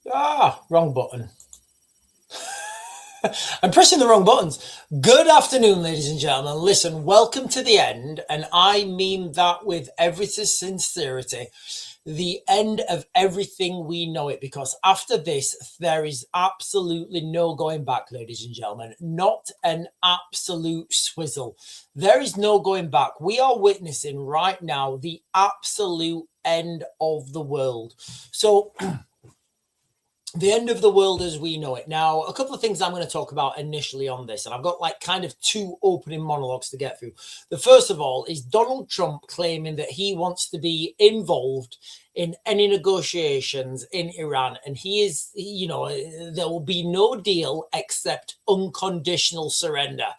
Wrong button. I'm pressing the wrong buttons. Good afternoon, ladies and gentlemen. Listen, welcome to the end, and I mean that with every sincerity. The end of everything we know it, because after this, there is absolutely no going back, ladies and gentlemen. Not an absolute swizzle. There is no going back. We are witnessing right now the absolute end of the world. So the end of the world as we know it. Now, a couple of things I'm going to talk about initially on this, and I've got like kind of two opening monologues to get through. The first of all is Donald Trump claiming that he wants to be involved in any negotiations in Iran. And he is, there will be no deal except unconditional surrender.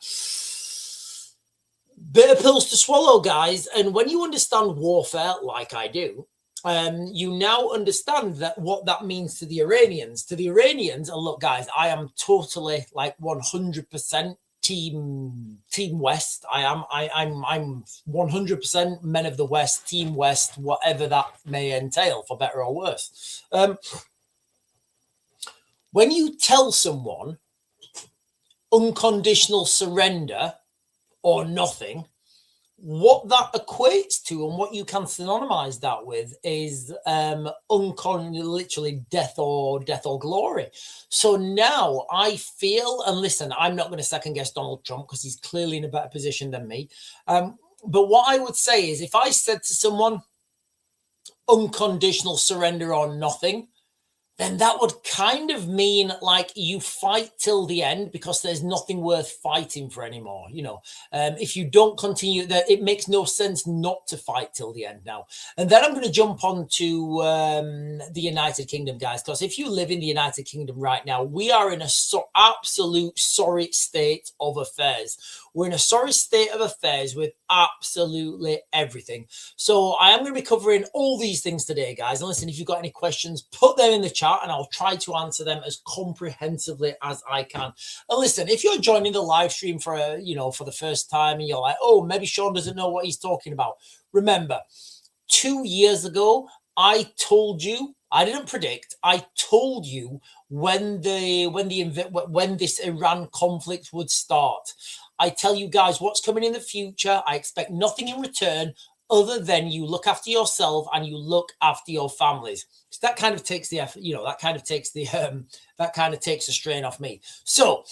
Bit of pills to swallow, guys. And when you understand warfare, like I do, you now understand that what that means to the Iranians. To the Iranians, and look, guys, I am totally like 100% team West. I'm 100% men of the West, team West, whatever that may entail, for better or worse. When you tell someone unconditional surrender or nothing, what that equates to and what you can synonymize that with is literally death or glory. So now I feel, and listen, I'm not going to second guess Donald Trump because he's clearly in a better position than me. But what I would say is, if I said to someone unconditional surrender or nothing, then that would kind of mean like you fight till the end because there's nothing worth fighting for anymore. If you don't continue that, it makes no sense not to fight till the end now. And then I'm going to jump on to the United Kingdom, guys, because if you live in the United Kingdom right now, we are in a absolute sorry state of affairs. We're in a sorry state of affairs with absolutely everything. So I am going to be covering all these things today, guys. And listen, if you've got any questions, put them in the chat and I'll try to answer them as comprehensively as I can. And listen, if you're joining the live stream for the first time and you're like, oh, maybe Sean doesn't know what he's talking about. Remember, 2 years ago, I told you, I didn't predict, I told you when this Iran conflict would start. I tell you guys what's coming in the future. I expect nothing in return other than you look after yourself and you look after your families. So that kind of takes the effort, that kind of takes the strain off me. So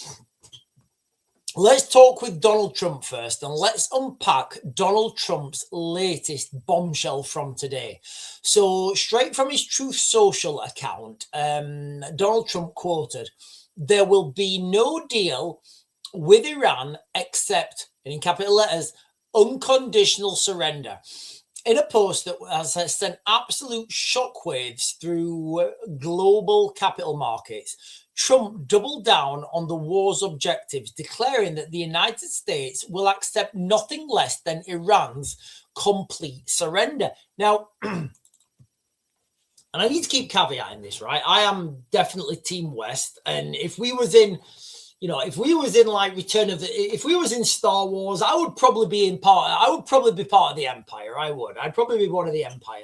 let's talk with Donald Trump first, and let's unpack Donald Trump's latest bombshell from today. So straight from his Truth Social account, Donald Trump quoted, "There will be no deal with Iran except," and in capital letters, "unconditional surrender," in a post that has sent absolute shockwaves through global capital markets. Trump doubled down on the war's objectives, declaring that the United States will accept nothing less than Iran's complete surrender. Now, and I need to keep caveating this, right? I am definitely Team West, and if we was in like if we was in Star Wars, I would probably be part of the Empire. I'd probably be one of the Empire.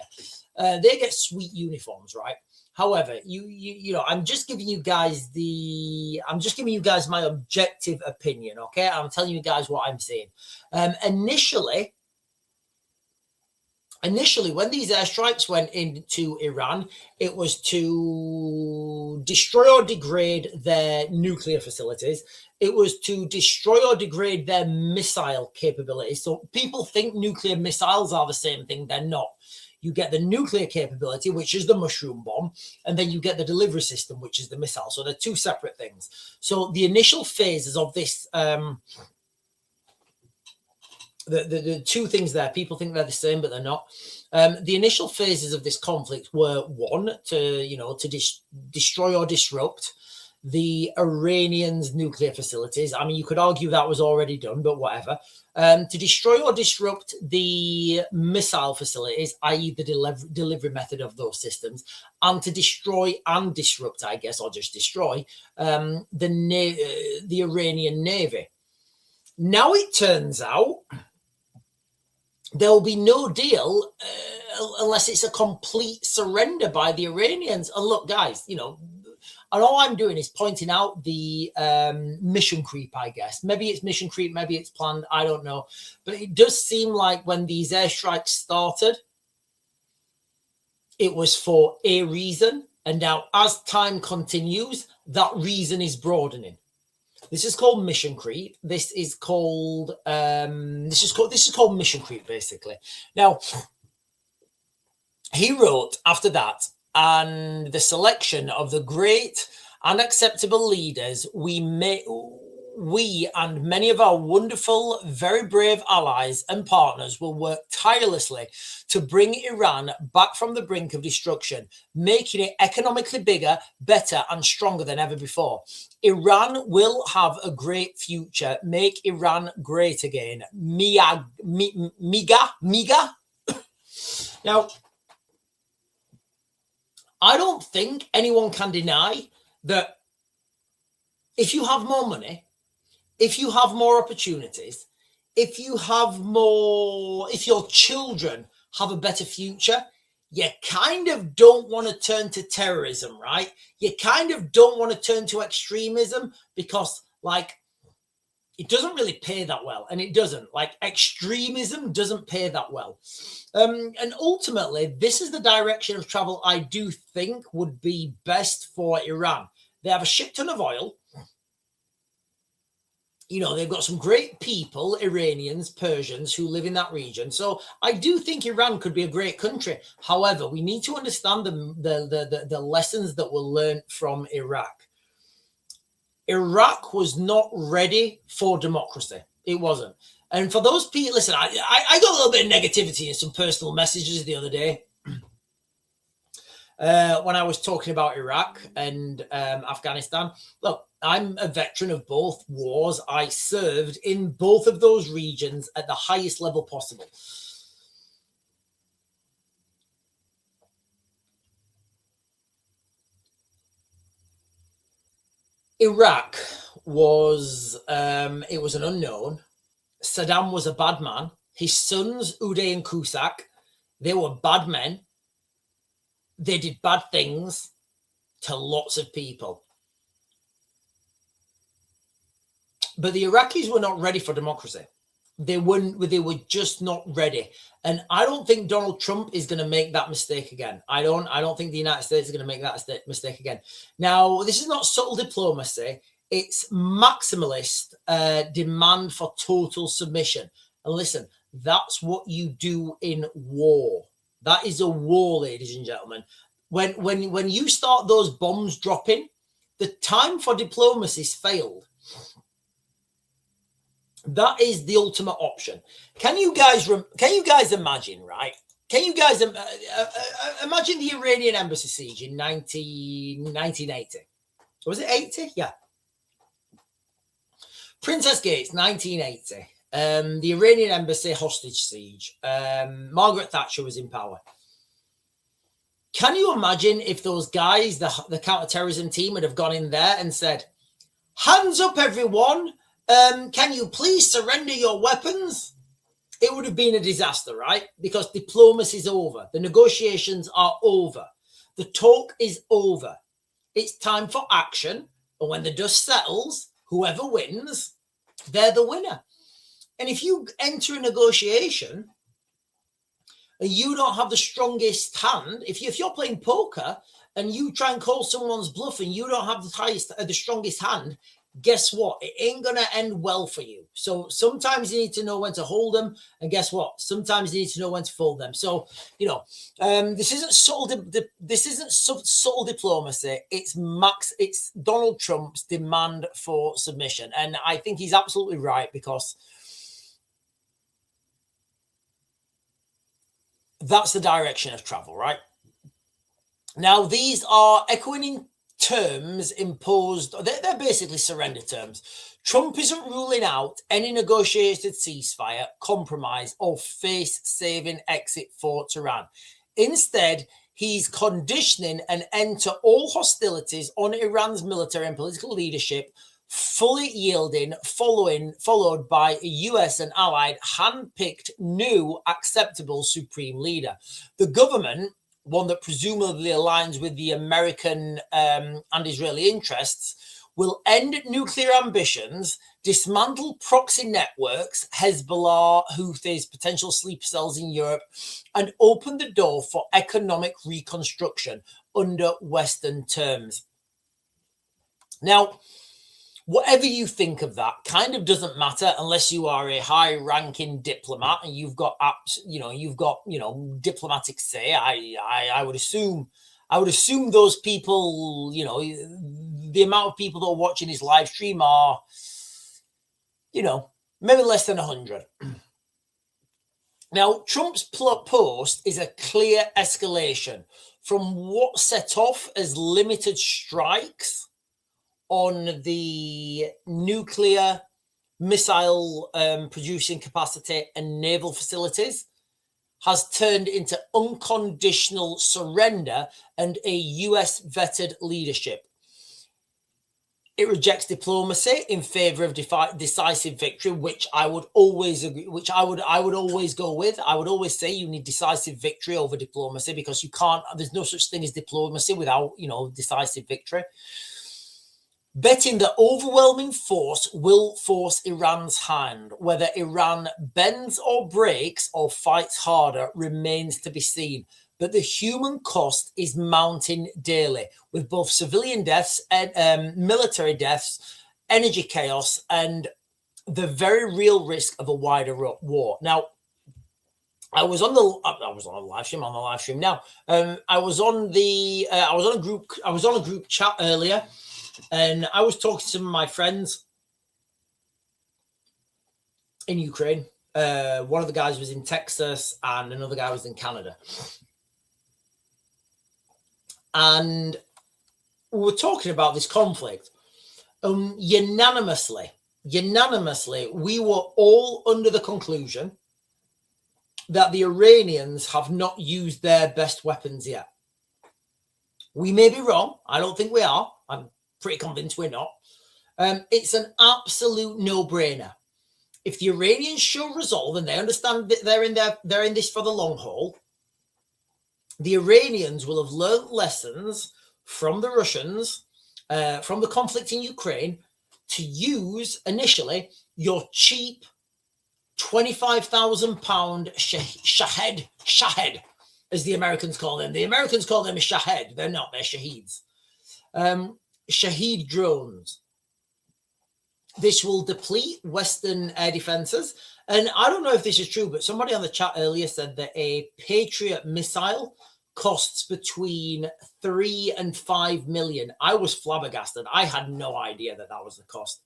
They get sweet uniforms, right? However, I'm just giving you guys my objective opinion, okay? I'm telling you guys what I'm saying. Initially, when these airstrikes went into Iran, it was to destroy or degrade their nuclear facilities. It was to destroy or degrade their missile capabilities. So people think nuclear missiles are the same thing. They're not. You get the nuclear capability, which is the mushroom bomb, and then you get the delivery system, which is the missile. So they're two separate things. So the initial phases of this, the two things there, people think they're the same, but they're not. The initial phases of this conflict were one, to destroy or disrupt the Iranians' nuclear facilities. I mean, you could argue that was already done, but whatever. To destroy or disrupt the missile facilities, i.e. the delivery method of those systems, and to destroy and disrupt, I guess, or just destroy the Iranian Navy. Now it turns out there'll be no deal unless it's a complete surrender by the Iranians. And look, guys, And all I'm doing is pointing out the mission creep, I guess. Maybe it's mission creep, maybe it's planned, I don't know. But it does seem like when these airstrikes started, it was for a reason. And now as time continues, that reason is broadening. This is called mission creep. This is called mission creep, basically. Now, he wrote after that, and the selection of the great and acceptable leaders we and many of our wonderful, very brave allies and partners will work tirelessly to bring Iran back from the brink of destruction, making it economically bigger, better, and stronger than ever before. Iran will have a great future. Make Iran great again. Miga. Now, I don't think anyone can deny that if you have more money, if you have more opportunities, if your children have a better future, you kind of don't want to turn to terrorism, right? You kind of don't want to turn to extremism because, like, it doesn't really pay that well. And it doesn't. Like, extremism doesn't pay that well. And ultimately, this is the direction of travel I do think would be best for Iran. They have a shit ton of oil. You know, they've got some great people, Iranians, Persians, who live in that region. So I do think Iran could be a great country. However, we need to understand the lessons that were learned from Iraq. Iraq was not ready for democracy. It wasn't. And for those people, listen, I got a little bit of negativity in some personal messages the other day. When I was talking about Iraq and Afghanistan. Look, I'm a veteran of both wars. I served in both of those regions at the highest level possible. Iraq was, it was an unknown. Saddam was a bad man. His sons, Uday and Cusack, they were bad men. They did bad things to lots of people. But the Iraqis were not ready for democracy. They were just not ready. And I don't think Donald Trump is going to make that mistake again. I don't think the United States is going to make that mistake again. Now, this is not subtle diplomacy. It's maximalist demand for total submission. And listen, that's what you do in war. That is a war, ladies and gentlemen. When you start those bombs dropping, the time for diplomacy's failed. That is the ultimate option. Can you guys imagine, right? Can you guys imagine the Iranian embassy siege in 1980? Was it 80? Yeah. Princess Gates, 1980. The Iranian embassy hostage siege. Margaret Thatcher was in power. Can you imagine if those guys, the counterterrorism team, would have gone in there and said, "Hands up, everyone. Can you please surrender your weapons?" It would have been a disaster, right? Because diplomacy is over. The negotiations are over. The talk is over. It's time for action. And when the dust settles, whoever wins, they're the winner. And if you enter a negotiation and you don't have the strongest hand, if you're playing poker and you try and call someone's bluff and you don't have the strongest hand, guess what? It ain't going to end well for you. So sometimes you need to know when to hold them. And guess what? Sometimes you need to know when to fold them. So, you know, this isn't subtle diplomacy. It's Donald Trump's demand for submission. And I think he's absolutely right, because that's the direction of travel, right? Now, these are echoing terms imposed. They're basically surrender terms. Trump isn't ruling out any negotiated ceasefire, compromise, or face-saving exit for Tehran. Instead, he's conditioning an end to all hostilities on Iran's military and political leadership, fully yielding, followed by a US and allied hand-picked new acceptable supreme leader. The government one that presumably aligns with the American and Israeli interests, will end nuclear ambitions, dismantle proxy networks, Hezbollah, Houthis, potential sleeper cells in Europe, and open the door for economic reconstruction under Western terms. Now, whatever you think of that kind of doesn't matter unless you are a high-ranking diplomat and you've got diplomatic say. I would assume those people, the amount of people that are watching his live stream are, maybe less than 100. Now, Trump's post is a clear escalation from what set off as limited strikes on the nuclear missile producing capacity and naval facilities, has turned into unconditional surrender and a US vetted leadership. It rejects diplomacy in favor of decisive victory, which I would always agree, which I would always go with. I would always say you need decisive victory over diplomacy, because you can't, there's no such thing as diplomacy without, decisive victory. Betting that overwhelming force will force Iran's hand. Whether Iran bends or breaks or fights harder remains to be seen. But the human cost is mounting daily, with both civilian deaths and military deaths, energy chaos, and the very real risk of a wider war. Now, I was on a live stream now. I was on a group chat earlier, and I was talking to some of my friends in Ukraine. One of the guys was in Texas and another guy was in Canada. And we were talking about this conflict. Unanimously, we were all under the conclusion that the Iranians have not used their best weapons yet. We may be wrong. I don't think we are. I'm pretty convinced we're not. It's an absolute no-brainer. If the Iranians show resolve and they understand that they're in this for the long haul, the Iranians will have learned lessons from the Russians, from the conflict in Ukraine, to use initially your cheap £25,000 shahed, as the Americans call them. The Americans call them a shahed. They're not. They're shaheeds. Shahed drones. This will deplete Western air defenses. And I don't know if this is true, but somebody on the chat earlier said that a Patriot missile costs between 3 and 5 million. I was flabbergasted. I had no idea that was the cost.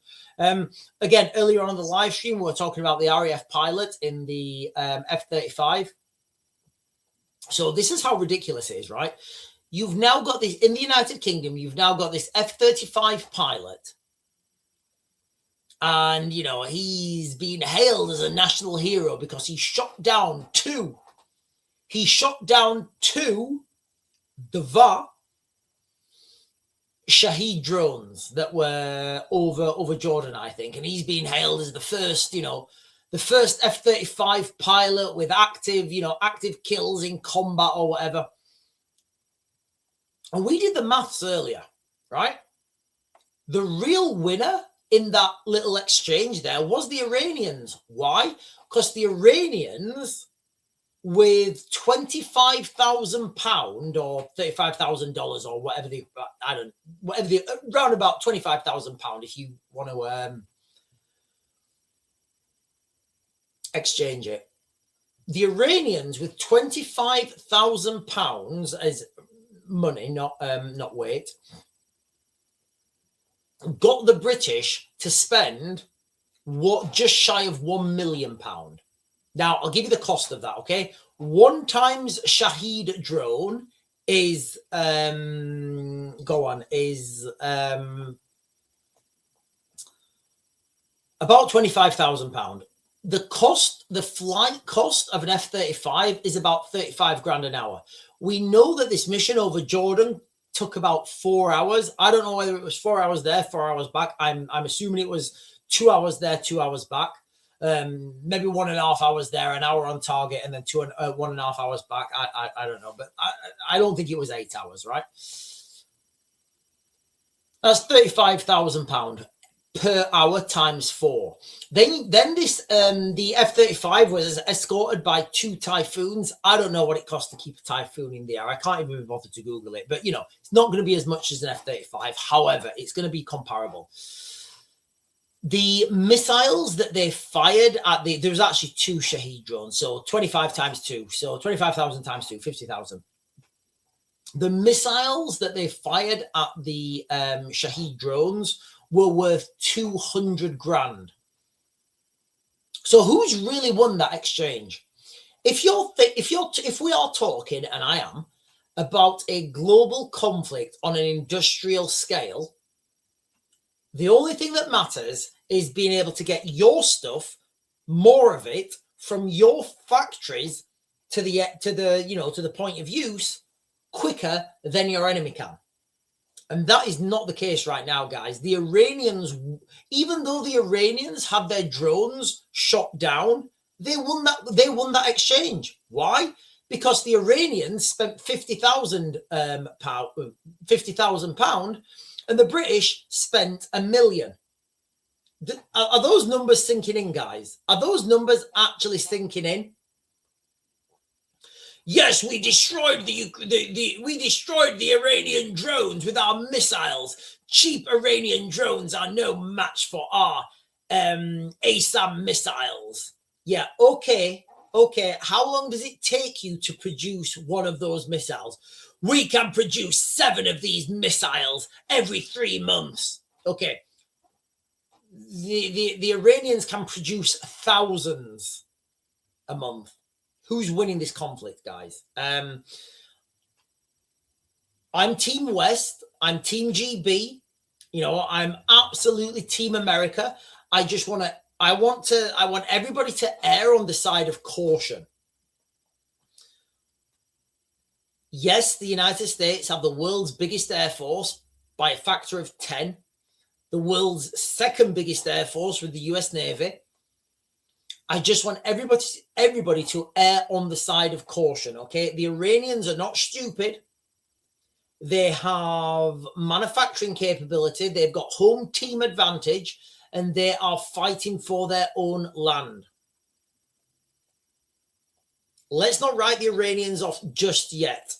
Again, earlier on the live stream, we were talking about the RAF pilot in the F-35. So this is how ridiculous it is, right? You've now got this in the United Kingdom. You've now got this F-35 pilot. And, he's been hailed as a national hero because he shot down two the Shahed drones that were over Jordan, I think. And he's been hailed as the first F-35 pilot with active kills in combat or whatever. And we did the maths earlier, right? The real winner in that little exchange there was the Iranians. Why? Because the Iranians, with £25,000 or $35,000 or whatever around about £25,000 if you want to exchange it. The Iranians with £25,000 as money, not weight, got the British to spend just shy of £1 million. Now, I'll give you the cost of that, okay? 1 times Shahed drone is about £25,000. The flight cost of an F-35 is about 35 grand an hour. We know that this mission over Jordan took about 4 hours. I don't know whether it was 4 hours there, 4 hours back. I'm assuming it was 2 hours there, 2 hours back. Maybe 1.5 hours there, an hour on target, and then 1.5 hours back. I don't know, but I don't think it was 8 hours, right? That's £35,000 per hour times 4. Then this the F-35 was escorted by 2 Typhoons. I don't know what it costs to keep a Typhoon in the air. I can't even be bothered to Google it, but it's not going to be as much as an F-35. However, it's going to be comparable. The missiles that they fired at there was actually 2 Shahed drones, so 25 times 2, so 25,000 times 2, 50,000. The missiles that they fired at the Shahed drones were worth 200 grand. So who's really won that exchange? If we are talking, and I am, about a global conflict on an industrial scale, the only thing that matters is being able to get your stuff, more of it, from your factories to the point of use quicker than your enemy can. And that is not the case right now, guys. The Iranians, even though the Iranians had their drones shot down, they won that exchange. Why? Because the Iranians spent £50,000, and the British spent £1 million. Are those numbers sinking in, guys? Are those numbers actually sinking in? Yes, we destroyed the Iranian drones with our missiles. Cheap Iranian drones are no match for our ASAM missiles. Yeah, okay. How long does it take you to produce one of those missiles? We can produce 7 of these missiles every 3 months. Okay. The Iranians can produce thousands a month. Who's winning this conflict, guys? I'm Team West. I'm Team GB. I'm absolutely Team America. I want everybody to err on the side of caution. Yes, the United States have the world's biggest air force by a factor of 10. The world's second biggest air force with the US Navy. I just want everybody to err on the side of caution, okay? The Iranians are not stupid. They have manufacturing capability. They've got home team advantage, and they are fighting for their own land. Let's not write the Iranians off just yet.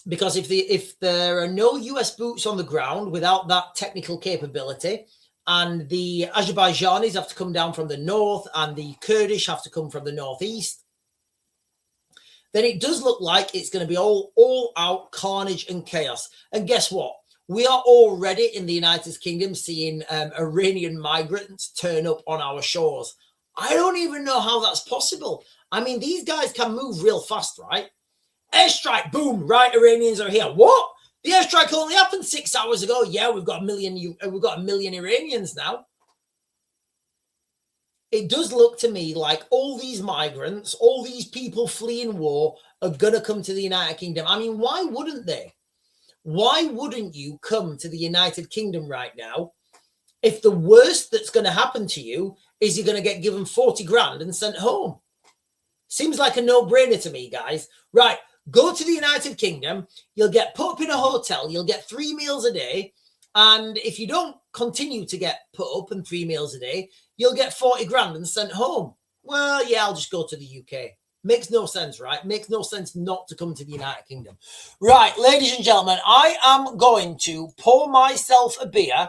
Because if there are no US boots on the ground without that technical capability, and the Azerbaijanis have to come down from the north, and the Kurdish have to come from the northeast, then it does look like it's going to be all out carnage and chaos. And guess what? We are already in the United Kingdom seeing Iranian migrants turn up on our shores. I don't even know how that's possible. I mean, these guys can move real fast, right? Airstrike, boom, right, Iranians are here. What? The airstrike only happened 6 hours ago. Yeah, we've got a million Iranians now. It does look to me like all these migrants, all these people fleeing war are going to come to the United Kingdom. I mean, why wouldn't they? Why wouldn't you come to the United Kingdom right now if the worst that's going to happen to you is you're going to get given 40 grand and sent home? Seems like a no-brainer to me, guys. Right, go to the United Kingdom. You'll get put up in a hotel. You'll get 3 meals a day. And if you don't continue to get put up and 3 meals a day, you'll get 40 grand and sent home. Well, yeah, I'll just go to the UK. Makes no sense, right? Makes no sense not to come to the United Kingdom. Right, ladies and gentlemen, I am going to pour myself a beer.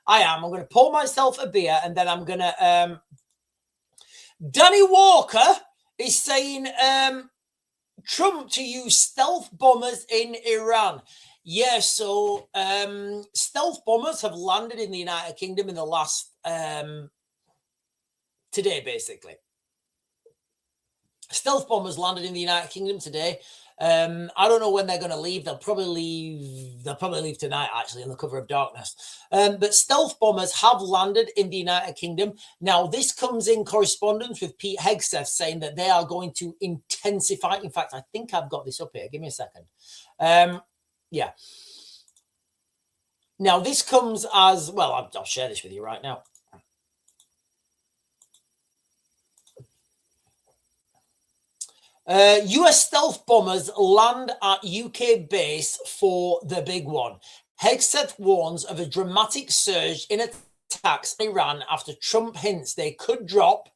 I'm going to pour myself a beer, and then I'm going to... Danny Walker is saying Trump to use stealth bombers in Iran. Yeah, so stealth bombers have landed in the United Kingdom in the last... today, basically. Stealth bombers landed in the United Kingdom today. I don't know when they're going to leave. They'll probably leave tonight, actually, in the cover of darkness. But stealth bombers have landed in the United Kingdom. Now, this comes in correspondence with Pete Hegseth saying that they are going to intensify. In fact, I think I've got this up here. Give me a second. Yeah. Now, this comes as, well, I'll share this with you right now. US stealth bombers land at UK base for the big one. Hegseth warns of a dramatic surge in attacks in Iran after Trump hints they could drop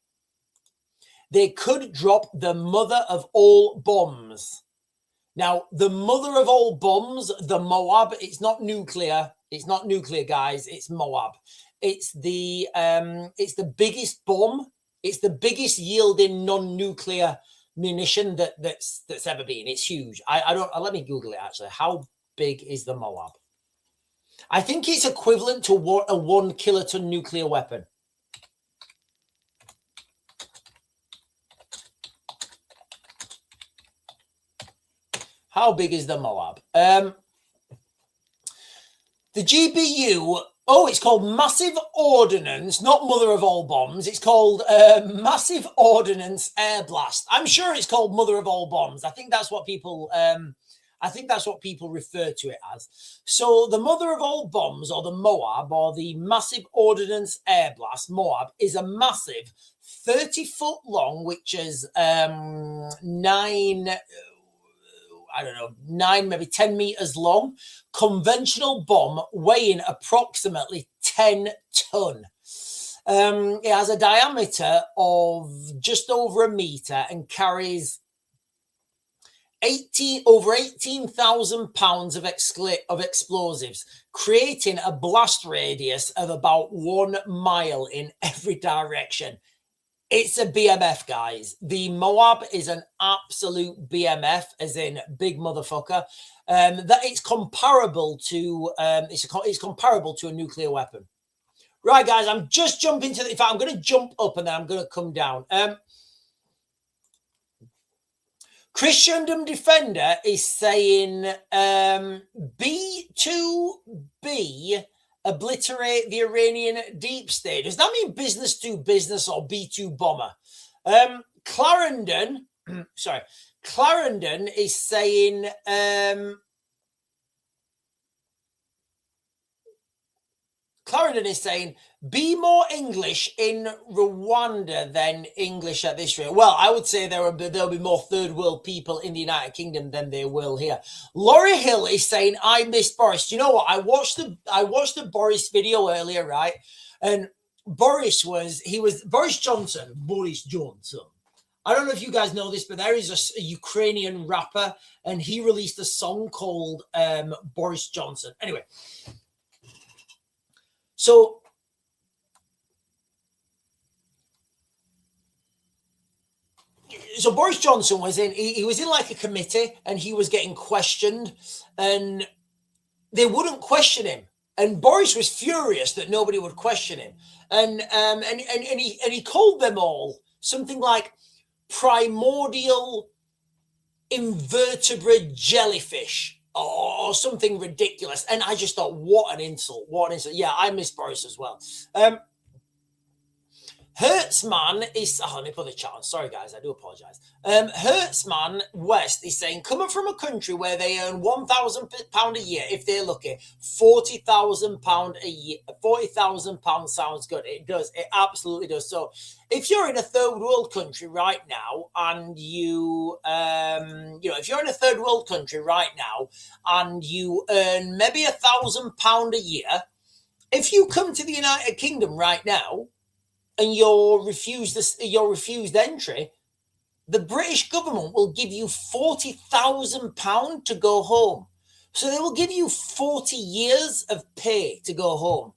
the mother of all bombs. Now, the mother of all bombs, the Moab, it's not nuclear. It's not nuclear, guys. It's Moab. It's the biggest bomb. It's the biggest yielding non-nuclear munition that's ever been. It's huge. Let me Google it actually. How big is the Moab? I think it's equivalent to a 1 kiloton nuclear weapon. How big is the Moab? The GBU, it's called Massive Ordnance, not Mother of All Bombs. It's called Massive Ordnance Air Blast. I'm sure it's called Mother of All Bombs. I think that's what people refer to it as. So the Mother of All Bombs, or the Moab, or the Massive Ordnance Air Blast, Moab, is a massive 30-foot long, which is 9, maybe 10 meters long, conventional bomb weighing approximately 10 ton. It has a diameter of just over a meter and carries over 18,000 pounds of explosives, creating a blast radius of about 1 mile in every direction. It's a BMF, guys. The Moab is an absolute BMF, as in big motherfucker. That it's comparable to it's comparable to a nuclear weapon. Right, guys. I'm just jumping to. In fact, I'm going to jump up and then I'm going to come down. Christendom Defender is saying B2B. Obliterate the Iranian deep state. Does that mean business to business or B2 bomber? Clarendon is saying be more English in Rwanda than English at this rate. Well, I would say there'll be more third world people in the United Kingdom than there will here. Laurie Hill is saying, I miss Boris. Do you know what? I watched the Boris video earlier, right? And Boris Johnson. I don't know if you guys know this, but there is a Ukrainian rapper, and he released a song called Boris Johnson. Anyway, so Boris Johnson was he was in like a committee, and he was getting questioned, and they wouldn't question him. And Boris was furious that nobody would question him. And he called them all something like primordial invertebrate jellyfish or something ridiculous. And I just thought, what an insult. What an insult. Yeah, I miss Boris as well. Hertzman is, let me put the chat on. Sorry, guys, I do apologize. Hertzman West is saying, coming from a country where they earn £1,000 a year, if they're lucky, £40,000 a year, £40,000 sounds good. It does. It absolutely does. So if you're in a third world country right now and if you're in a third world country right now and you earn maybe £1,000 a year, if you come to the United Kingdom right now, and you're refused entry, the British government will give you £40,000 to go home. So they will give you 40 years of pay to go home.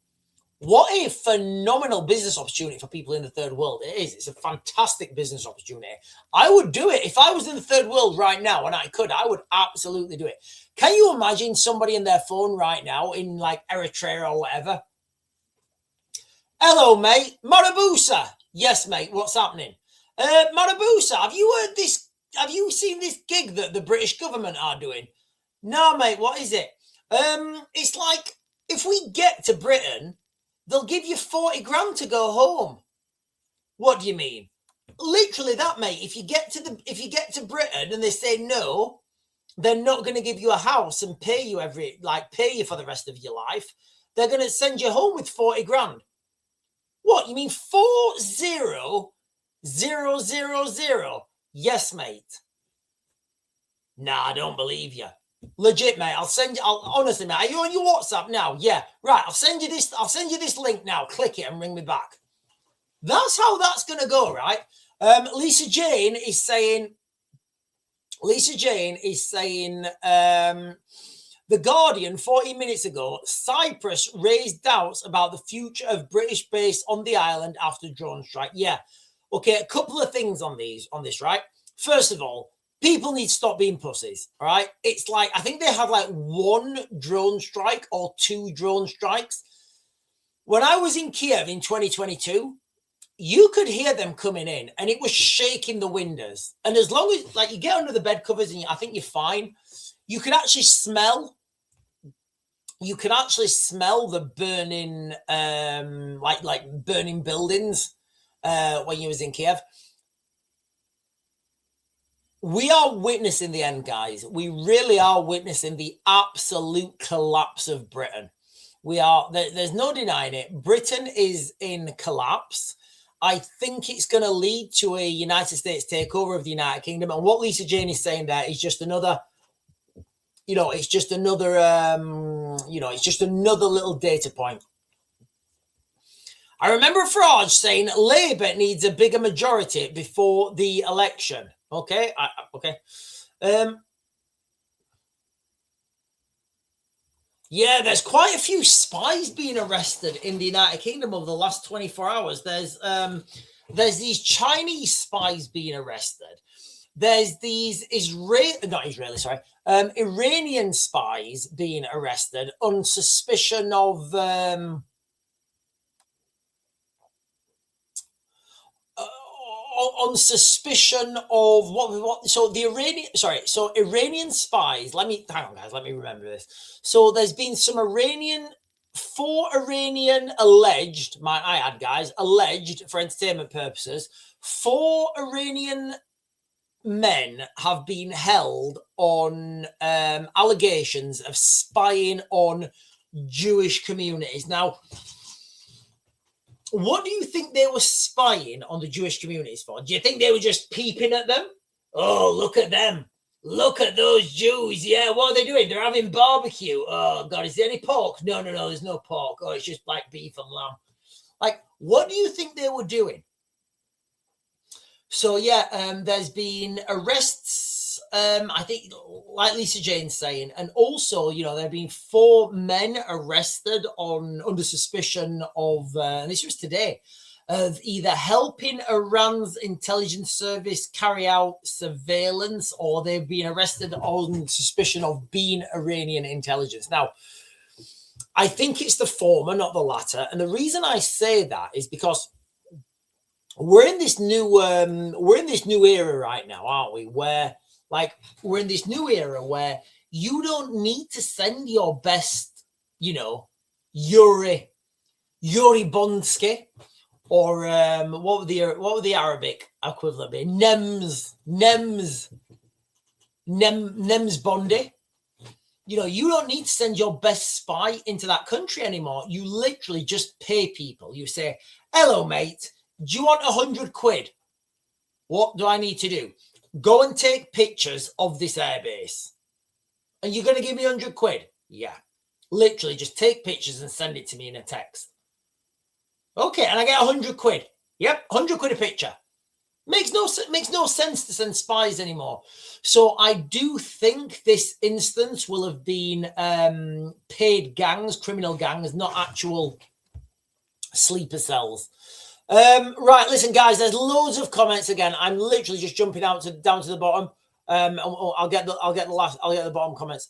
What a phenomenal business opportunity for people in the third world. It is. It's a fantastic business opportunity. I would do it. If I was in the third world right now and I would absolutely do it. Can you imagine somebody in their phone right now in like Eritrea or whatever? Hello, mate. Marabusa. Yes, mate. What's happening? Marabusa, have you heard this? Have you seen this gig that the British government are doing? No, mate. What is it? It's like if we get to Britain, they'll give you 40 grand to go home. What do you mean? Literally that, mate. If you get to Britain and they say no, they're not going to give you a house and pay you for the rest of your life. They're going to send you home with 40 grand. What, you mean 40,000? Yes, mate. Nah, I don't believe you. Legit, mate. Honestly, mate. Are you on your WhatsApp now? Yeah. Right. I'll send you this link now. Click it and ring me back. That's how that's gonna go, right? Lisa Jane is saying. The Guardian 14 minutes ago, Cyprus raised doubts about the future of British base on the island after drone strike. Yeah. Okay, a couple of things on this, right? First of all, people need to stop being pussies, all right? It's like, I think they had like 1 drone strike or 2 drone strikes. When I was in Kiev in 2022, you could hear them coming in and it was shaking the windows. And as long as like you get under the bed covers and I think you're fine, you could actually smell the burning like burning buildings when you was in Kiev. We are witnessing the end, guys. We really are witnessing the absolute collapse of Britain. There's no denying it. Britain is in collapse. I think it's going to lead to a United States takeover of the United Kingdom. And what Lisa Jane is saying there is just another, it's just another little data point. I remember Farage saying Labour needs a bigger majority before the election. Okay. Okay. Yeah, there's quite a few spies being arrested in the United Kingdom over the last 24 hours. There's these Chinese spies being arrested. There's these Iranian spies being arrested on suspicion of Iranian spies. Hang on, guys. Let me remember this. So there's been some four Iranian alleged for entertainment purposes. 4 Iranian men have been held on allegations of spying on Jewish communities. Now, what do you think they were spying on the Jewish communities for? Do you think they were just peeping at them? Oh, look at them. Look at those Jews. Yeah, what are they doing? They're having barbecue. Oh, God, is there any pork? No, there's no pork. Oh, it's just like beef and lamb. Like, what do you think they were doing? So, yeah, there's been arrests, I think, like Lisa Jane's saying, and also, there have been 4 men arrested under suspicion of, and this was today, of either helping Iran's intelligence service carry out surveillance, or they've been arrested on suspicion of being Iranian intelligence. Now, I think it's the former, not the latter. And the reason I say that is because we're in this new era right now, aren't we? Where we're in this new era where you don't need to send your best, Yuri Bonsky, or what would the Arabic equivalent be? Nems Bondi. You don't need to send your best spy into that country anymore. You literally just pay people. You say, "Hello, mate. Do you want 100 quid? What do I need to do? Go and take pictures of this airbase. And you're going to give me 100 quid? Yeah. Literally just take pictures and send it to me in a text. Okay, and I get 100 quid. Yep, 100 quid a picture. Makes no sense to send spies anymore. So I do think this instance will have been paid gangs, criminal gangs, not actual sleeper cells. Right, listen, guys. There's loads of comments again. I'm literally just jumping down to the bottom. I'll get the bottom comments.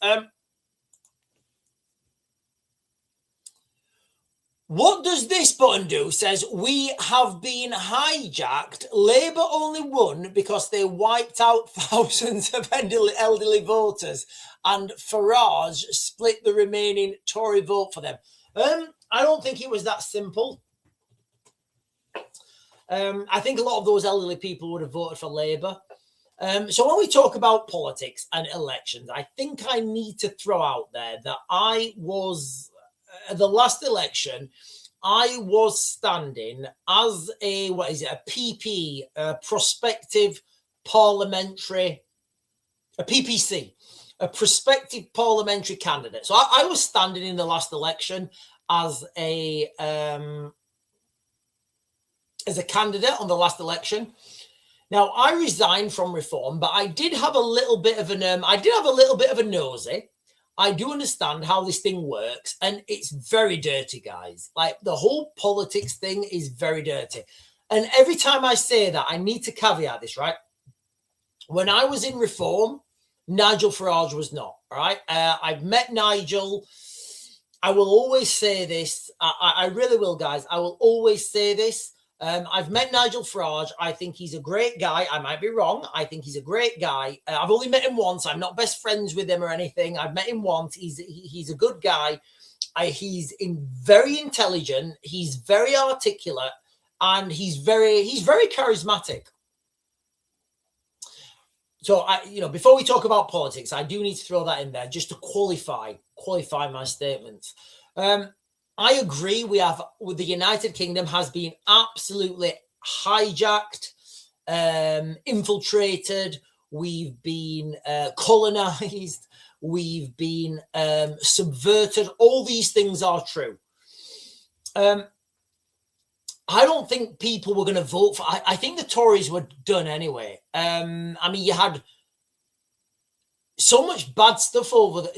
What does this button do? Says, we have been hijacked. Labour only won because they wiped out thousands of elderly voters, and Farage split the remaining Tory vote for them. I don't think it was that simple. I think a lot of those elderly people would have voted for Labour. So when we talk about politics and elections, I think I need to throw out there that I was, the last election, I was standing as a PP, a prospective parliamentary a PPC, a prospective parliamentary candidate. So I was standing in the last election as a candidate on the last election. Now I resigned from Reform, but I did have a little bit of a nosy. I do understand how this thing works, and it's very dirty, guys. Like, the whole politics thing is very dirty. And every time I say that, I need to caveat this, right? When I was in Reform, Nigel Farage was not, all right? I've met Nigel. I will always say this. I really will, guys. I will always say this. I've met Nigel Farage. I think he's a great guy. I might be wrong. I think he's a great guy. I've only met him once. I'm not best friends with him or anything. I've met him once. He's a good guy. He's very intelligent. He's very articulate, and he's very charismatic. So before we talk about politics, I do need to throw that in there just to qualify my statements. I agree. The United Kingdom has been absolutely hijacked, infiltrated. We've been colonized. We've been subverted. All these things are true. I don't think people were going to vote for. I think the Tories were done anyway. I mean, you had so much bad stuff over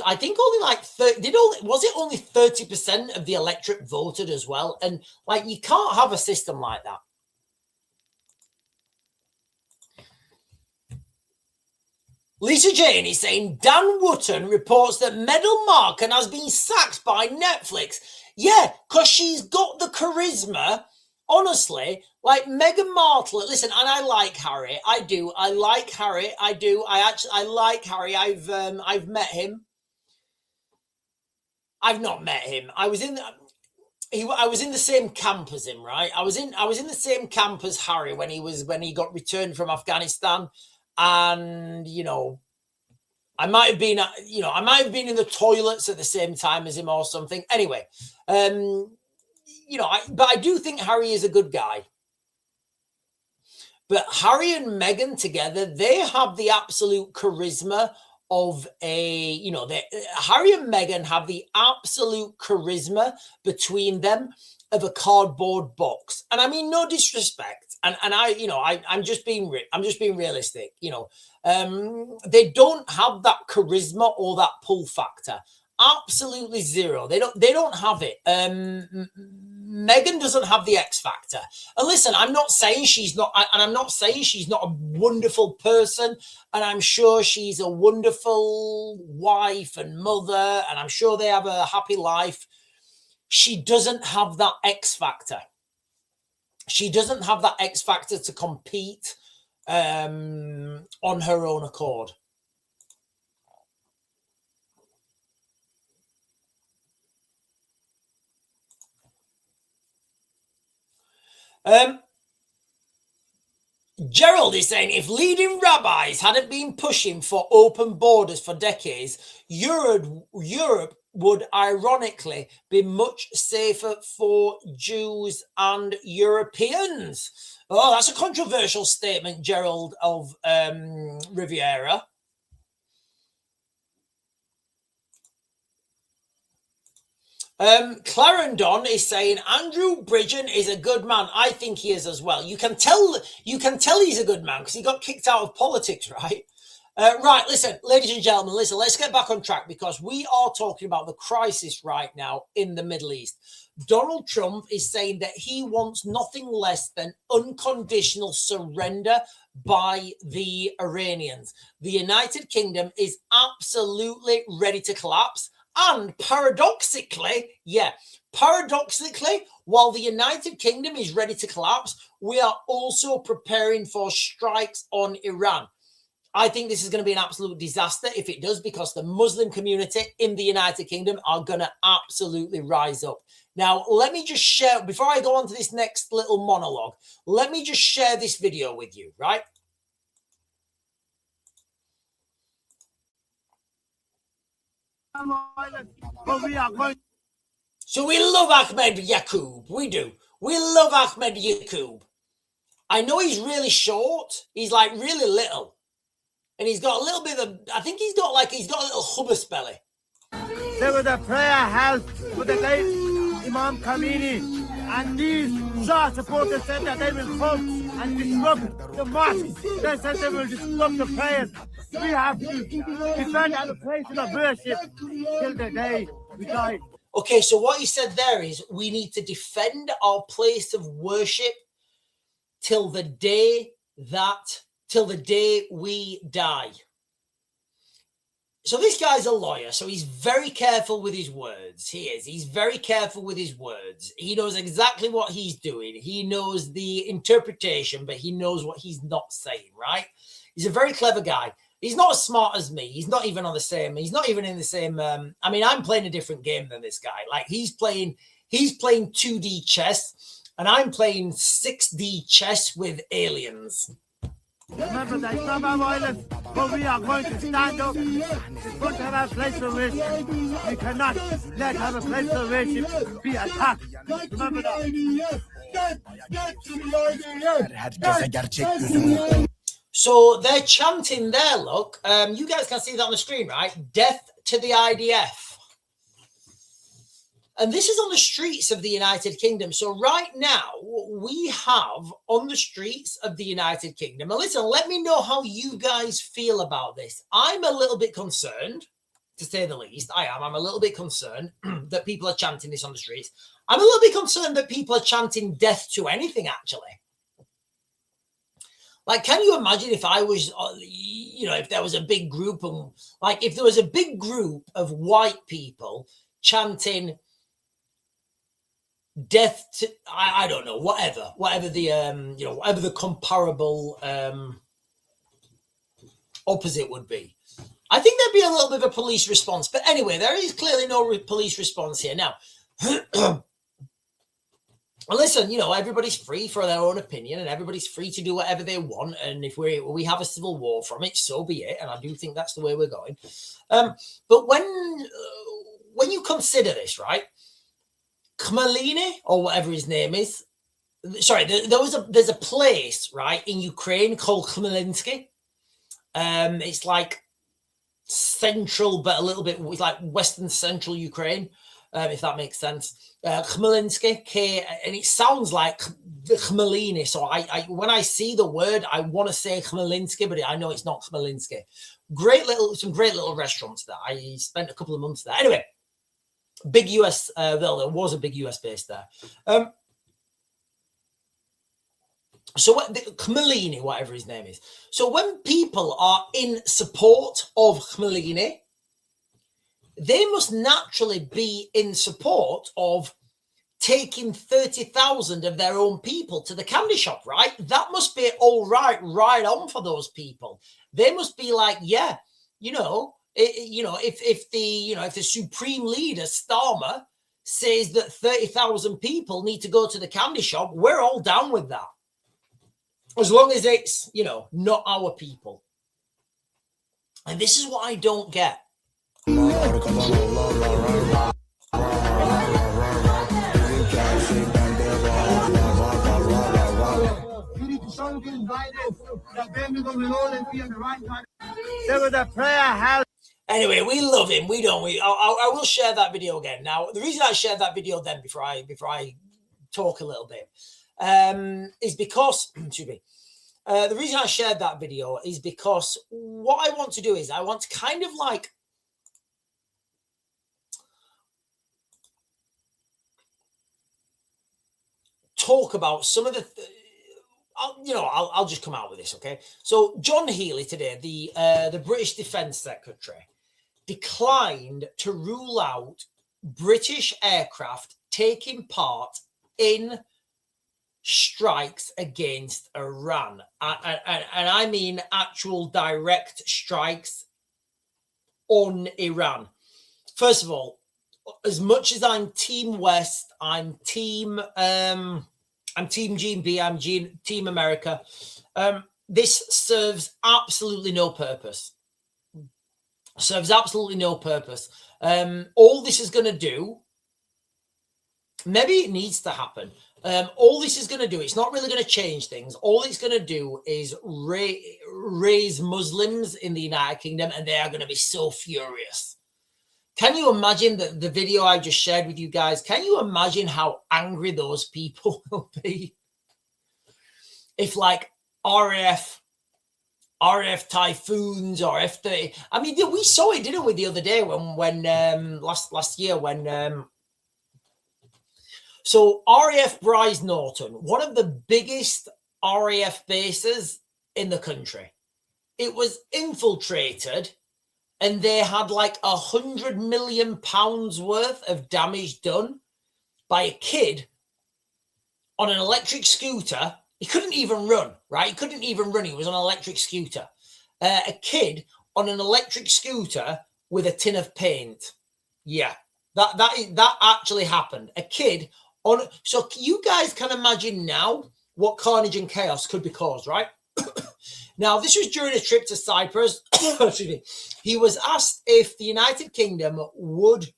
I think only like was it only 30% of the electorate voted as well? And like, you can't have a system like that. Lisa Jane is saying Dan Wootton reports that Medal Markham has been sacked by Netflix. Yeah, because she's got the charisma. Honestly, like Meghan Markle. Listen, and I like Harry. I do. I like Harry. I do. I like Harry. I've met him. I've not met him. I was in the same camp as him, right? I was in the same camp as Harry when he got returned from Afghanistan, and I might have been in the toilets at the same time as him or something. Anyway, but I do think Harry is a good guy. But Harry and Meghan together, they have the absolute charisma of Harry and Meghan have the absolute charisma between them of a cardboard box. And I mean, no disrespect. And I'm just being realistic. They don't have that charisma or that pull factor. Absolutely zero. They don't have it. Meghan doesn't have the X factor. And listen, I'm not saying she's not a wonderful person, and I'm sure she's a wonderful wife and mother, and I'm sure they have a happy life. She doesn't have that X factor. She doesn't have that X factor to compete on her own accord. Gerald is saying, if leading rabbis hadn't been pushing for open borders for decades, Europe would ironically be much safer for Jews and Europeans. Oh, that's a controversial statement, Gerald of Riviera. Clarendon is saying Andrew Bridgen is a good man. I think he is as well. You can tell he's a good man because he got kicked out of politics, right? Right, listen, ladies and gentlemen, listen, let's get back on track because we are talking about the crisis right now in the Middle East. Donald Trump is saying that he wants nothing less than unconditional surrender by the Iranians. The United Kingdom is absolutely ready to collapse. And paradoxically, while the United Kingdom is ready to collapse, we are also preparing for strikes on Iran. I think this is going to be an absolute disaster if it does, because the Muslim community in the United Kingdom are going to absolutely rise up. Now, let me just share, before I go on to this next little monologue, let me just share this video with you, right? So we love Ahmed Yaqub. We do. We love Ahmed Yaqub. I know he's really short. He's like really little. and he's got a little bit of, I think he's got a little hummus belly. There was a prayer held with the late Imam Khomeini, and these Shah supporters said that they will come and disrupt the mosque. They said they will disrupt the prayers. We have to defend our places of worship till the day we die. Okay, so what he said there is we need to defend our place of worship till the day we die. So this guy's a lawyer, so he's very careful with his words. He's very careful with his words. He knows exactly what he's doing. He knows the interpretation, but he knows what he's not saying, right? He's a very clever guy. He's not as smart as me. He's not even in the same, I mean, I'm playing a different game than this guy. Like he's playing 2D chess and I'm playing 6D chess with aliens. Remember that it's not about violence, but we are going to stand up. We're going to have a place of worship. We cannot let have a place of worship be attacked. Remember that. So they're chanting there, look. You guys can see that on the screen, right? Death to the IDF. And this is on the streets of the United Kingdom. So right now, we have on the streets of the United Kingdom. And listen, let me know how you guys feel about this. I'm a little bit concerned, to say the least. I'm a little bit concerned that people are chanting this on the streets. I'm a little bit concerned that people are chanting death to anything, actually. Like, can you imagine if I was, if there was a big group of, if there was a big group of white people chanting death to, I don't know, whatever the, whatever the comparable opposite would be. I think there'd be a little bit of a police response. But anyway, there is clearly no police response here. Now, listen, everybody's free for their own opinion and everybody's free to do whatever they want. And if we have a civil war from it, so be it. And I do think that's the way we're going. But when you consider this, right, Khmelnytsky, or whatever his name is, sorry, there's a place, right, in Ukraine called Khmelnytsky. It's like central, but a little bit, it's like western central Ukraine, if that makes sense. Khmelnytsky, and it sounds like the Khmelnytsky. So I when I see the word, I want to say Khmelnytsky, but I know it's not Khmelnytsky. Some great little restaurants there. I spent a couple of months there. Anyway, big US, there was a big US base there. So Khmelnytsky, whatever his name is. So when people are in support of Khmelnytsky, they must naturally be in support of taking 30,000 of their own people to the candy shop, right? That must be all right on for those people. They must be like, yeah, if the supreme leader Starmer says that 30,000 people need to go to the candy shop, we're all down with that. As long as it's, not our people. And this is what I don't get. There was a prayer held. Anyway, we love him. We don't. I will share that video again. Now, the reason I shared that video then before I talk a little bit is because, excuse me. The reason I shared that video is because what I want to do is I want to kind of like talk about some of the, I'll just come out with this, okay? So John Healey today, the British Defence Secretary, declined to rule out British aircraft taking part in strikes against Iran, and I mean actual direct strikes on Iran. First of all, as much as I'm Team West, I'm Team GMB, I'm Team America. This serves absolutely no purpose. All this is going to do, maybe it needs to happen. All this is going to do, it's not really going to change things. All it's going to do is raise Muslims in the United Kingdom, and they are going to be so furious. Can you imagine the video I just shared with you guys? Can you imagine how angry those people will be? If like RAF Typhoons or F-30. I mean, we saw it, didn't we, the other day when last year when so RAF Bryce Norton, one of the biggest RAF bases in the country, it was infiltrated, and they had like £100 million worth of damage done by a kid on an electric scooter. He couldn't even run, right? He couldn't even run. He was on an electric scooter. A kid on an electric scooter with a tin of paint. Yeah, that actually happened. A kid on. So you guys can imagine now what carnage and chaos could be caused, right? Now, this was during a trip to Cyprus. Excuse me. He was asked if the United Kingdom would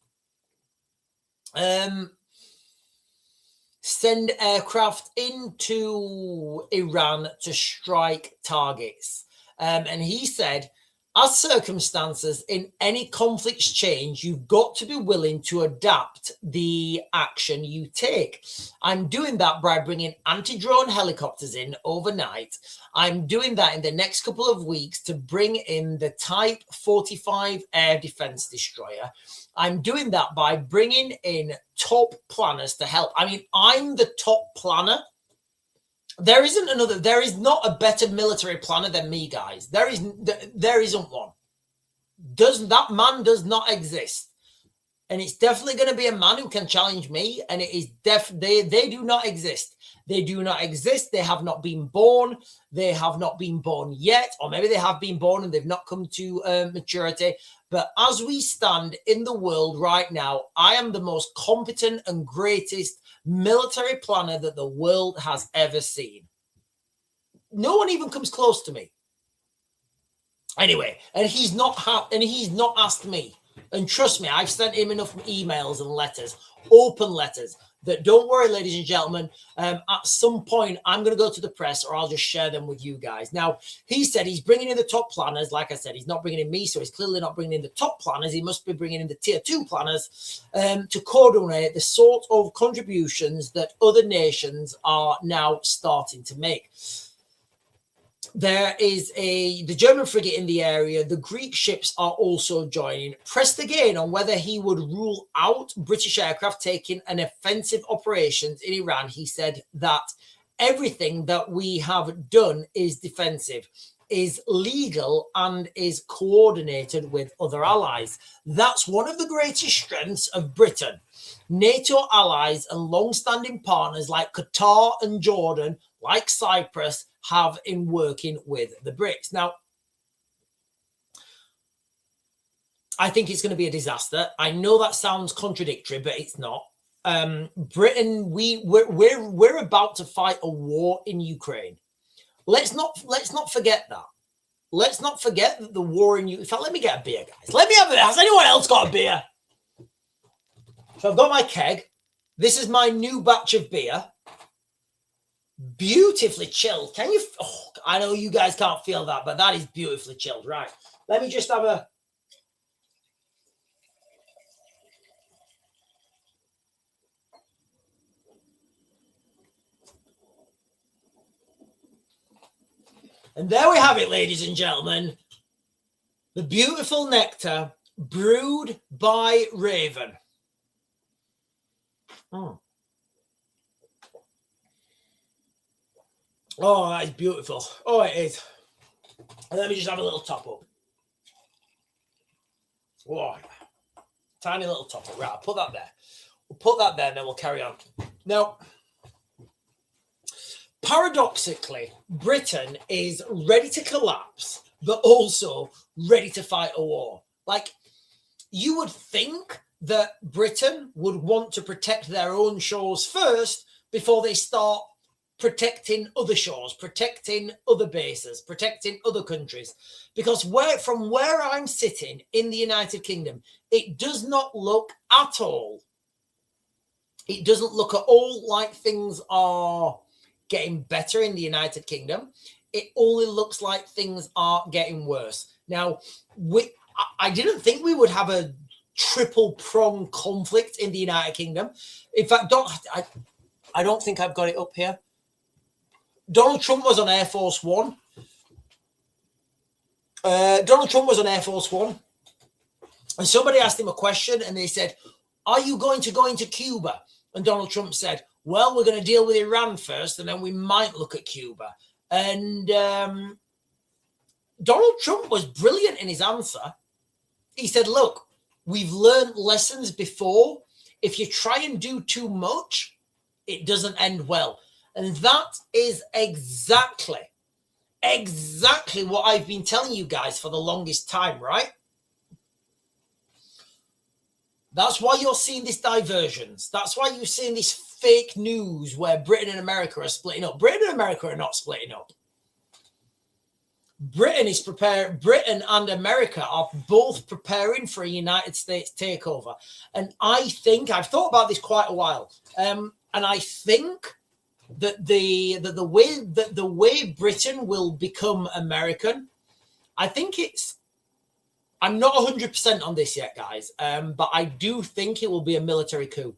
send aircraft into Iran to strike targets. And he said, as circumstances in any conflicts change, you've got to be willing to adapt the action you take. I'm doing that by bringing anti-drone helicopters in overnight. I'm doing that in the next couple of weeks to bring in the Type 45 air defense destroyer. I'm doing that by bringing in top planners to help. I mean, I'm the top planner. There is not a better military planner than me, guys. There isn't one. That man does not exist. And it's definitely going to be a man who can challenge me. And it is they do not exist. They do not exist. They have not been born. They have not been born yet. Or maybe they have been born and they've not come to maturity. But as we stand in the world right now, I am the most competent and greatest military planner that the world has ever seen. No one even comes close to me. Anyway, and he's not asked me. And trust me, I've sent him enough emails and letters, open letters, that don't worry, ladies and gentlemen, at some point I'm going to go to the press, or I'll just share them with you guys. Now, he said he's bringing in the top planners. Like I said, he's not bringing in me, so he's clearly not bringing in the top planners. He must be bringing in the tier 2 planners to coordinate the sort of contributions that other nations are now starting to make. There is the German frigate in the area. The Greek ships are also joining. Pressed again on whether he would rule out British aircraft taking an offensive operations in Iran, he said that everything that we have done is defensive, is legal, and is coordinated with other allies. That's one of the greatest strengths of Britain. NATO allies and long-standing partners like Qatar and Jordan, like Cyprus, have in working with the Brits. Now, I think it's going to be a disaster. I know that sounds contradictory, but it's not. Britain, we're about to fight a war in Ukraine. Let's not forget that. Let's not forget that the war in Ukraine. In fact, let me get a beer, guys. Let me have a beer. Has anyone else got a beer? So I've got my keg. This is my new batch of beer. Beautifully chilled. Can you? Oh, I know you guys can't feel that, but that is beautifully chilled. Right. Let me just have a. And there we have it, ladies and gentlemen. The beautiful nectar brewed by Raven. Mm. Oh, that is beautiful. Oh, it is. And let me just have a little top up. Oh, tiny little top up. Right, I'll put that there. We'll put that there and then we'll carry on. Now, paradoxically, Britain is ready to collapse, but also ready to fight a war. Like, you would think that Britain would want to protect their own shores first before they start protecting other shores, protecting other bases, protecting other countries. Because from where I'm sitting in the United Kingdom, it does not look at all It doesn't look at all like things are getting better in the United Kingdom. It only looks like things are getting worse. Now, I didn't think we would have a triple prong conflict in the United Kingdom. In fact, I don't think I've got it up here. Donald Trump was on Air Force One. Donald Trump was on Air Force One, and somebody asked him a question, and they said, "Are you going to go into Cuba?" And Donald Trump said, "Well, we're going to deal with Iran first, and then we might look at Cuba." And Donald Trump was brilliant in his answer. He said, "Look, we've learned lessons before. If you try and do too much, it doesn't end well." And that is exactly what I've been telling you guys for the longest time, right? That's why you're seeing this divergence. That's why you're seeing this fake news where Britain and America are splitting up. Britain and America are not splitting up. Britain and America are both preparing for a United States takeover. And I think, I've thought about this quite a while, and I think that the way Britain will become American, I think I'm not 100% on this yet, guys, but I do think it will be a military coup.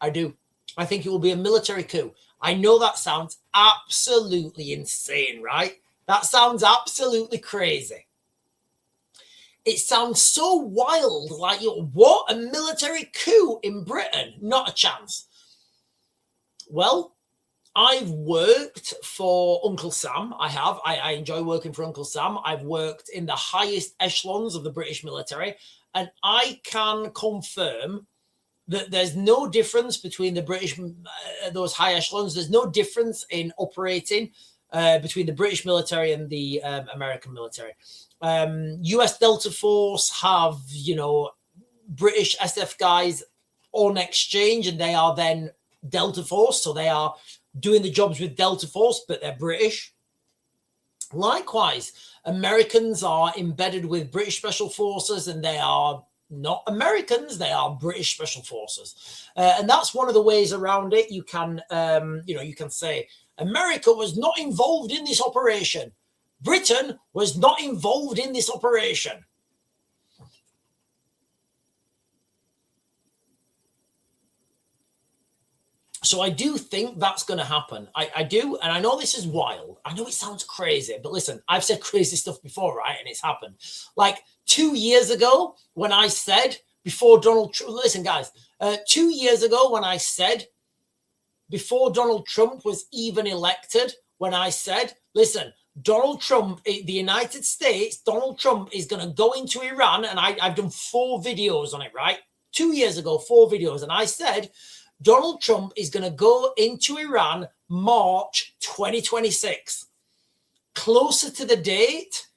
I do. I think it will be a military coup. I know that sounds absolutely insane, right? That sounds absolutely crazy. It sounds so wild, like, what? A military coup in Britain? Not a chance. Well, I've worked for Uncle Sam. I have. I enjoy working for Uncle Sam. I've worked in the highest echelons of the British military, and I can confirm that there's no difference between the British, those high echelons. There's no difference in operating between the British military and the American military. US Delta Force have, British SF guys on exchange, and they are then Delta Force, so they are doing the jobs with Delta Force, but they're British. Likewise, Americans are embedded with British Special Forces, and they are not Americans, they are British Special Forces. And that's one of the ways around it. You can, you can say, America was not involved in this operation. Britain was not involved in this operation. So I do think that's going to happen. I do. And I know this is wild. I know it sounds crazy, but listen, I've said crazy stuff before, right? And it's happened. Like 2 years ago when I said before Donald Trump, listen, guys, 2 years ago when I said before Donald Trump was even elected, when I said, listen, Donald Trump, the United States, Donald Trump is going to go into Iran. And I've done 4 videos on it, right? 2 years ago, 4 videos. And I said, Donald Trump is going to go into Iran March 2026. Closer to the date,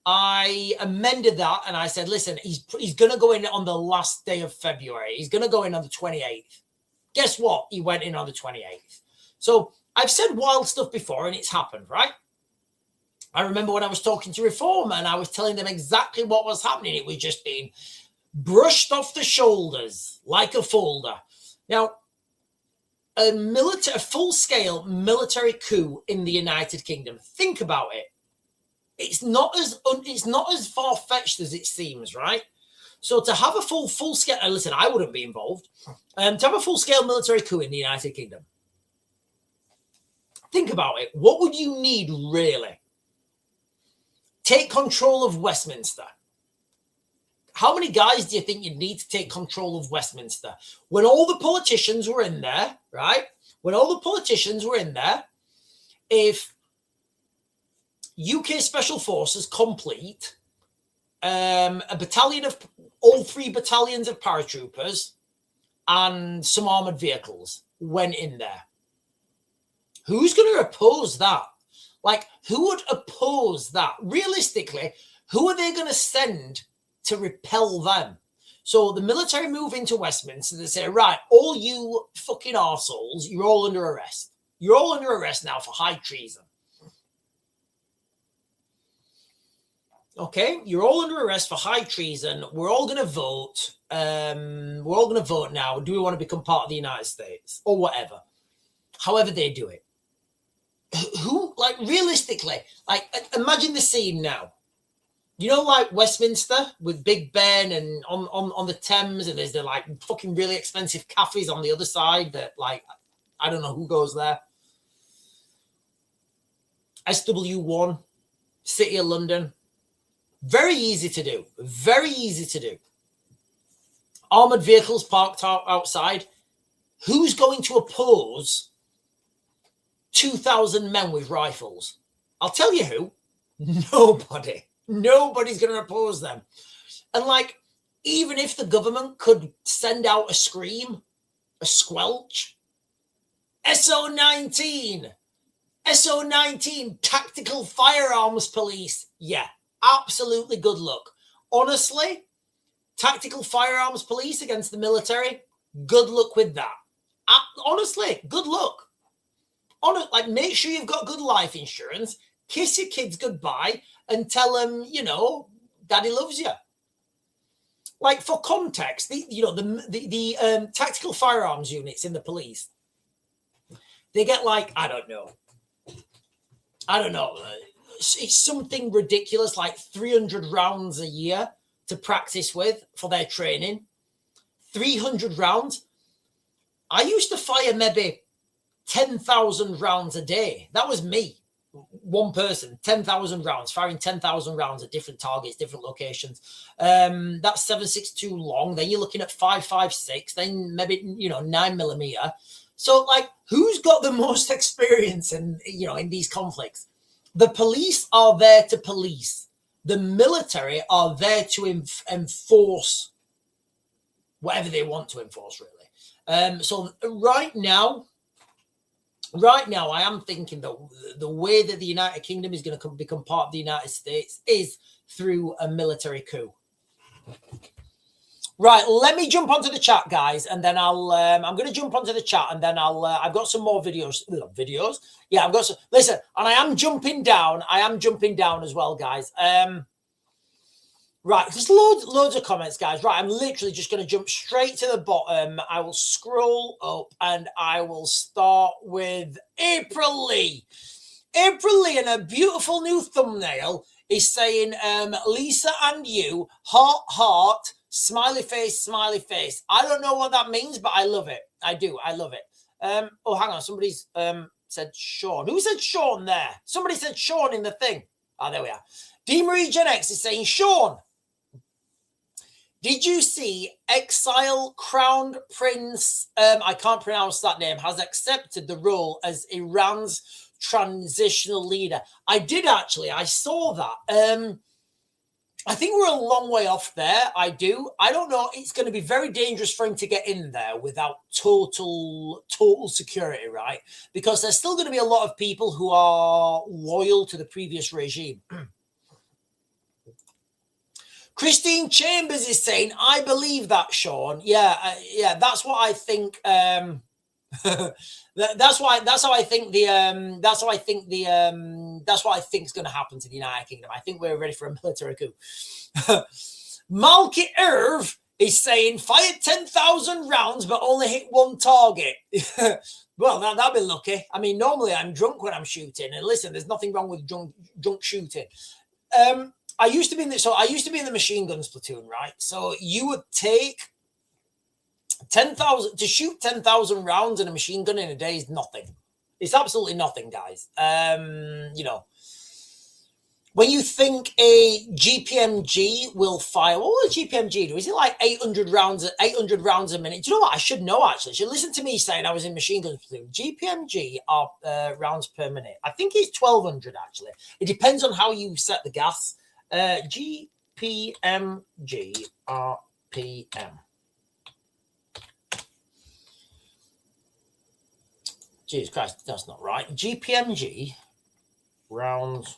I amended that and I said, listen, he's going to go in on the last day of February. He's going to go in on the 28th. Guess what? He went in on the 28th. So I've said wild stuff before and it's happened, right? I remember when I was talking to Reform and I was telling them exactly what was happening. It was just being brushed off the shoulders like a folder. Now, a full-scale military coup in the United Kingdom. Think about it. It's not as far-fetched as it seems, right? So to have a full-scale, listen, I wouldn't be involved. To have a full-scale military coup in the United Kingdom. Think about it. What would you need, really? Take control of Westminster. How many guys do you think you need to take control of Westminster? When all the politicians were in there, right? When all the politicians were in there, if UK Special Forces complete, a battalion of all 3 battalions of paratroopers and some armored vehicles went in there. Who's going to oppose that? Like, who would oppose that? Realistically, who are they going to send to repel them? So the military move into Westminster. They say, right, all you fucking arseholes, you're all under arrest. You're all under arrest now for high treason. Okay, you're all under arrest for high treason. We're all going to vote. We're all going to vote now. Do we want to become part of the United States or whatever? However they do it. Who, like, realistically, like, imagine the scene now. You know, like Westminster with Big Ben and on the Thames, and there's the like fucking really expensive cafes on the other side that, like, I don't know who goes there. SW1, City of London. Very easy to do. Very easy to do. Armored vehicles parked outside. Who's going to oppose 2,000 men with rifles? I'll tell you who. Nobody. Nobody's going to oppose them. And, like, even if the government could send out a scream, a squelch, SO19, SO19, tactical firearms police. Yeah, absolutely good luck. Honestly, tactical firearms police against the military, good luck with that. Honestly, good luck. Like, make sure you've got good life insurance, kiss your kids goodbye, and tell them, you know, daddy loves you. Like, for context, the tactical firearms units in the police, they get, like, I don't know. It's something ridiculous, like 300 rounds a year to practice with for their training. 300 rounds. I used to fire maybe 10,000 rounds a day. That was me. One person, 10,000 rounds, firing 10,000 rounds at different targets, different locations. That's 7.62 long. Then you're looking at 5.56. Then maybe, 9mm. So, like, who's got the most experience in these conflicts? The police are there to police. The military are there to enforce whatever they want to enforce, really. So right now, I am thinking that the way that the United Kingdom is going to become part of the United States is through a military coup. Right, let me jump onto the chat, guys, and then I'm going to jump onto the chat, and then I've got some more videos. Yeah, I've got some. Listen, and I am jumping down as well, guys. Right, there's loads of comments, guys. Right, I'm literally just going to jump straight to the bottom. I will scroll up, and I will start with April Lee. April Lee, and a beautiful new thumbnail is saying, Lisa and you, heart, smiley face, smiley face. I don't know what that means, but I love it. I do. I love it. Oh, hang on. Somebody's said Sean. Who said Sean there? Somebody said Sean in the thing. Oh, there we are. D. Marie Gen X is saying, Sean, did you see Exile Crown Prince, I can't pronounce that name, has accepted the role as Iran's transitional leader? I did, actually. I saw that. I think we're a long way off there. I do. I don't know. It's going to be very dangerous for him to get in there without total security, right? Because there's still going to be a lot of people who are loyal to the previous regime. Christine Chambers is saying, "I believe that, Sean." Yeah, that's what I think. That's how I think is going to happen to the United Kingdom. I think we're ready for a military coup. Malky Irv is saying, "Fired 10,000 rounds, but only hit one target." Well, that'd be lucky. I mean, normally I'm drunk when I'm shooting, and listen, there's nothing wrong with drunk shooting. I used to be in the machine guns platoon, right? So you would take 10,000 to shoot 10,000 rounds in a machine gun in a day is nothing. It's absolutely nothing, guys. When you think a GPMG will fire, what will a GPMG do? Is it like 800 rounds a minute? Do you know what? I should know, actually. You should listen to me saying I was in machine guns platoon. GPMG are rounds per minute. I think it's 1,200, actually. It depends on how you set the gas. GPMG RPM. Jesus Christ, that's not right. GPMG rounds.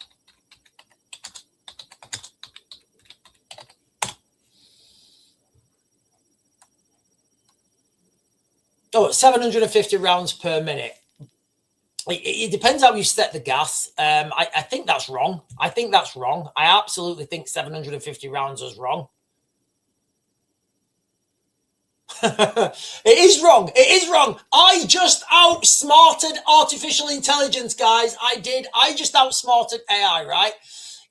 Oh, 750 rounds per minute. It depends how you set the gas. I think that's wrong. I think that's wrong. I absolutely think 750 rounds is wrong. It is wrong. It is wrong. I just outsmarted artificial intelligence, guys. I did. I just outsmarted AI, right?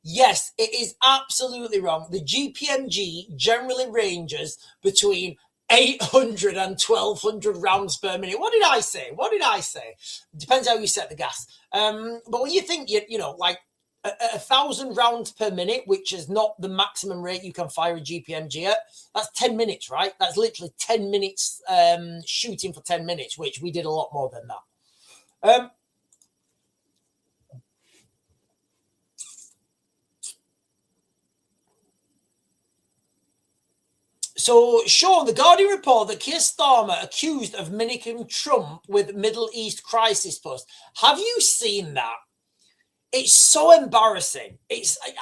Yes, it is absolutely wrong. The GPMG generally ranges between 800 and 1200 rounds per minute. What did I say? What did I say? Depends how you set the gas. But when you think, you know, like 1,000 rounds per minute, which is not the maximum rate you can fire a GPMG at, that's 10 minutes, right? That's literally 10 minutes shooting for 10 minutes, which we did a lot more than that. So, Sean, the Guardian report that Keir Starmer accused of mimicking Trump with Middle East crisis post. Have you seen that? It's so embarrassing.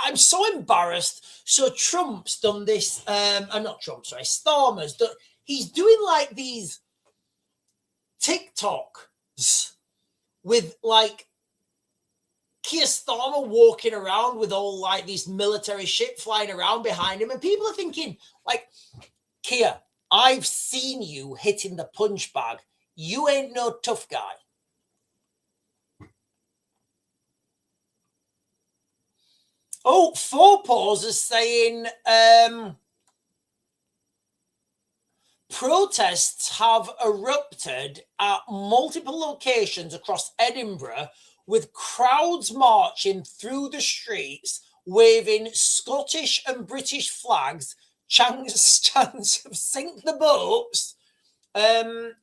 I'm so embarrassed. So Trump's done this. Not Trump, sorry. Starmer's done. He's doing like these TikToks with like Keir Starmer walking around with all like these military shit flying around behind him, and people are thinking like, Keir, I've seen you hitting the punch bag. You ain't no tough guy. Oh, Four Paws is saying protests have erupted at multiple locations across Edinburgh, with crowds marching through the streets, waving Scottish and British flags, chants of sink the boats,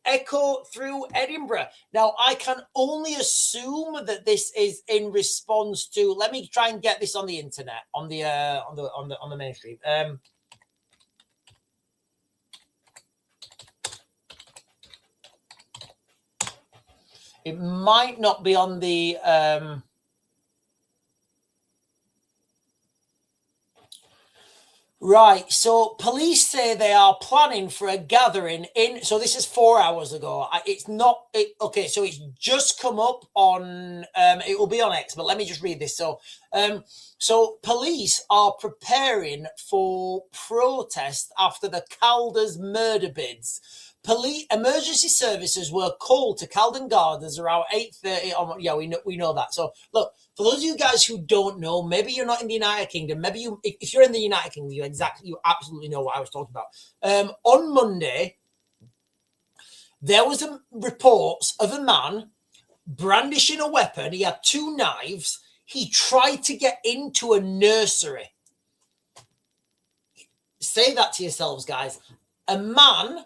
echo through Edinburgh. Now, I can only assume that this is in response to. Let me try and get this on the internet, on the mainstream. It might not be on the. Right, so police say they are planning for a gathering in. So this is 4 hours ago. It's not. Okay, so it's just come up on. It will be on X, but let me just read this. So police are preparing for protest after the Calder's murder bids. Police emergency services were called to Calden Gardens around 8:30. Yeah, we know that. So look, for those of you guys who don't know, maybe you're not in the United Kingdom. Maybe if you're in the United Kingdom, you absolutely know what I was talking about. On Monday, there was reports of a man brandishing a weapon. He had 2 knives. He tried to get into a nursery. Say that to yourselves, guys. A man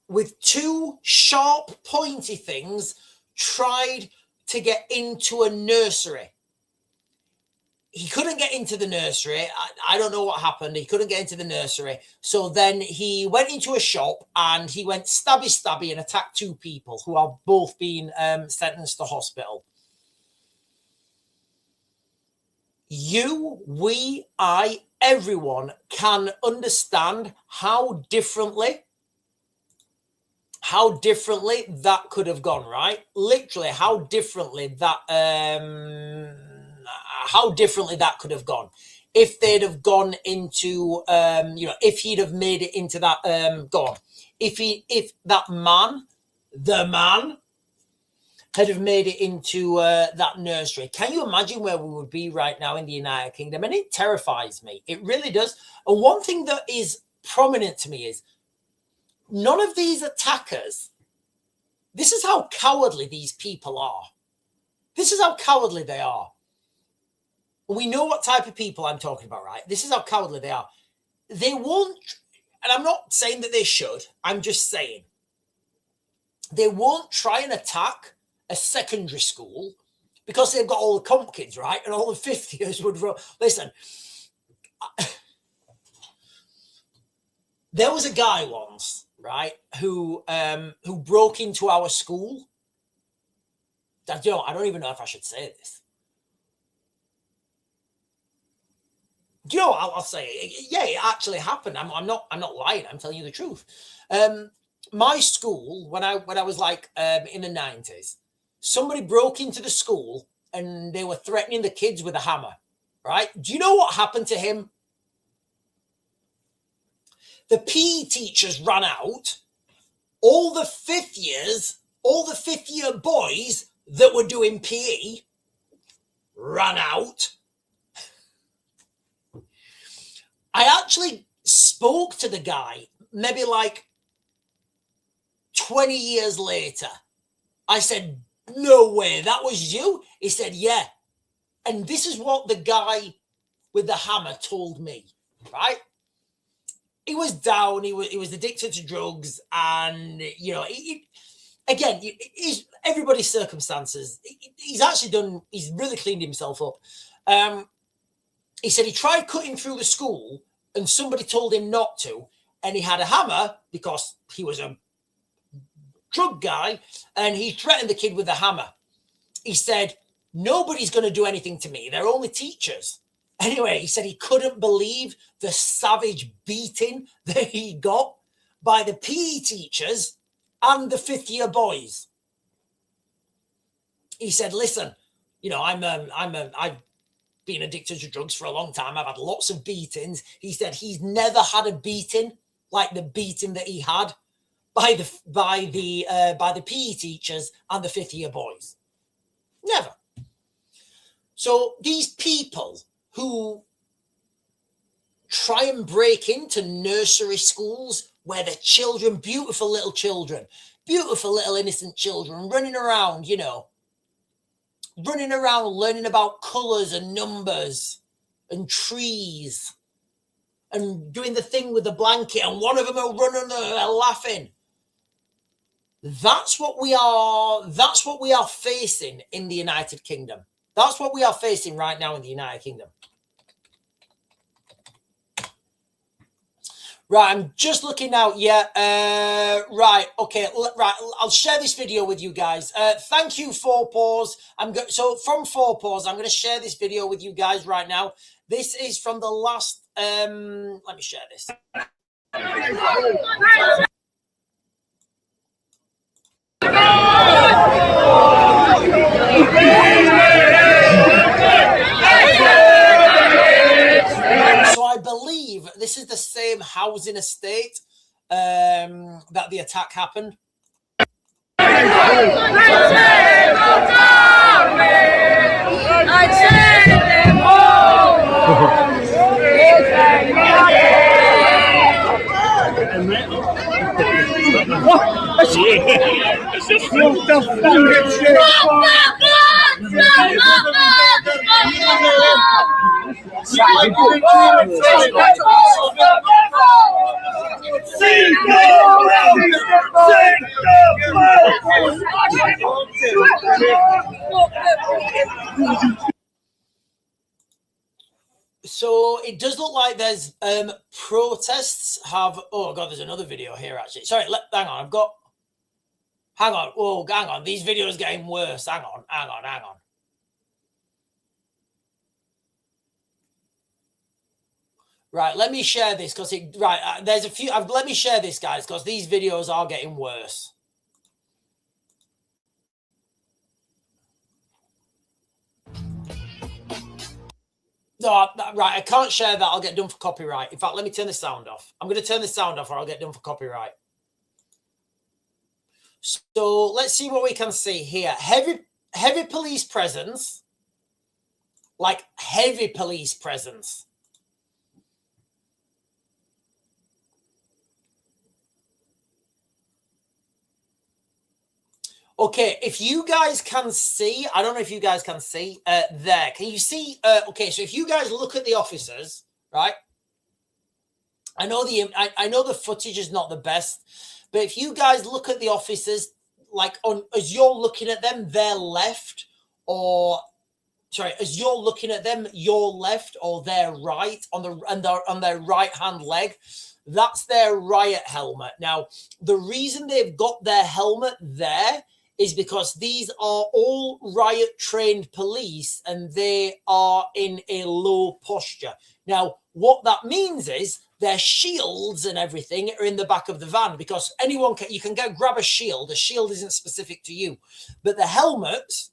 with 2 sharp, pointy things tried to get into a nursery. He couldn't get into the nursery. I don't know what happened. He couldn't get into the nursery. So then he went into a shop and he went stabby and attacked 2 people who are both being sentenced to hospital. You, we, I, everyone can understand how differently that could have gone, right? Literally, how differently that could have gone if they'd have gone into, if he'd have made it into that, if that man, the man, had have made it into that nursery. Can you imagine where we would be right now in the United Kingdom? And it terrifies me. It really does. And one thing that is prominent to me is none of these attackers, this is how cowardly these people are. This is how cowardly they are. We know what type of people I'm talking about, right? This is how cowardly they are. They won't, and I'm not saying that they should, I'm just saying, they won't try and attack a secondary school because they've got all the comp kids, right? And all the 50ers would run. Listen, there was a guy once, right, who broke into our school. I don't even know if I should say this. Do you know what? I'll say it. Yeah, it actually happened. I'm not lying. I'm telling you the truth. my school, when I was like in the 90s, somebody broke into the school and they were threatening the kids with a hammer, right? Do you know what happened to him? The PE teachers ran out. All the fifth year boys that were doing PE ran out. I actually spoke to the guy maybe like 20 years later. I said, no way, that was you? He said, yeah. And this is what the guy with the hammer told me, right? He was down, he was addicted to drugs, and, you know, again, everybody's circumstances. He's really cleaned himself up. He said he tried cutting through the school and somebody told him not to, and he had a hammer because he was a drug guy, and he threatened the kid with a hammer. He said, nobody's going to do anything to me. They're only teachers. Anyway, he said he couldn't believe the savage beating that he got by the PE teachers and the fifth year boys. He said, listen, you know, I've been addicted to drugs for a long time. I've had lots of beatings. He said he's never had a beating like the beating that he had by the PE teachers and the fifth year boys. Never. So these people who try and break into nursery schools where the children, beautiful little innocent children running around, you know, running around learning about colors and numbers and trees and doing the thing with the blanket, and one of them are running and they're laughing. That's what we are facing in the United Kingdom. That's what we are facing right now in the United Kingdom. Right, I'm just looking out. Yeah, right, okay, right. I'll share this video with you guys. Thank you, 4Paws. So from 4Paws, I'm going to share this video with you guys right now. This is from the last. Let me share this. So I believe this is the same housing estate that the attack happened. So it does look like there's protests have. Oh god, there's another video here actually. Sorry, hang on. Hang on. Oh, hang on. These videos getting worse. Hang on. Right, let me share this because there's a few. Let me share this, guys, because these videos are getting worse. No, right, I can't share that. I'll get done for copyright. In fact, let me turn the sound off. I'm going to turn the sound off or I'll get done for copyright. So let's see what we can see here. Heavy police presence. Like heavy police presence. Okay, if you guys can see, I don't know if you guys can see there. Can you see? Okay, so if you guys look at the officers, right? I know the footage is not the best, but if you guys look at the officers, like as you're looking at them, their left, or sorry, as you're looking at them, your left or their right on their right hand leg, that's their riot helmet. Now, the reason they've got their helmet there is because these are all riot-trained police and they are in a low posture. Now, what that means is their shields and everything are in the back of the van, because anyone can, you can go grab a shield. A shield isn't specific to you, but the helmets,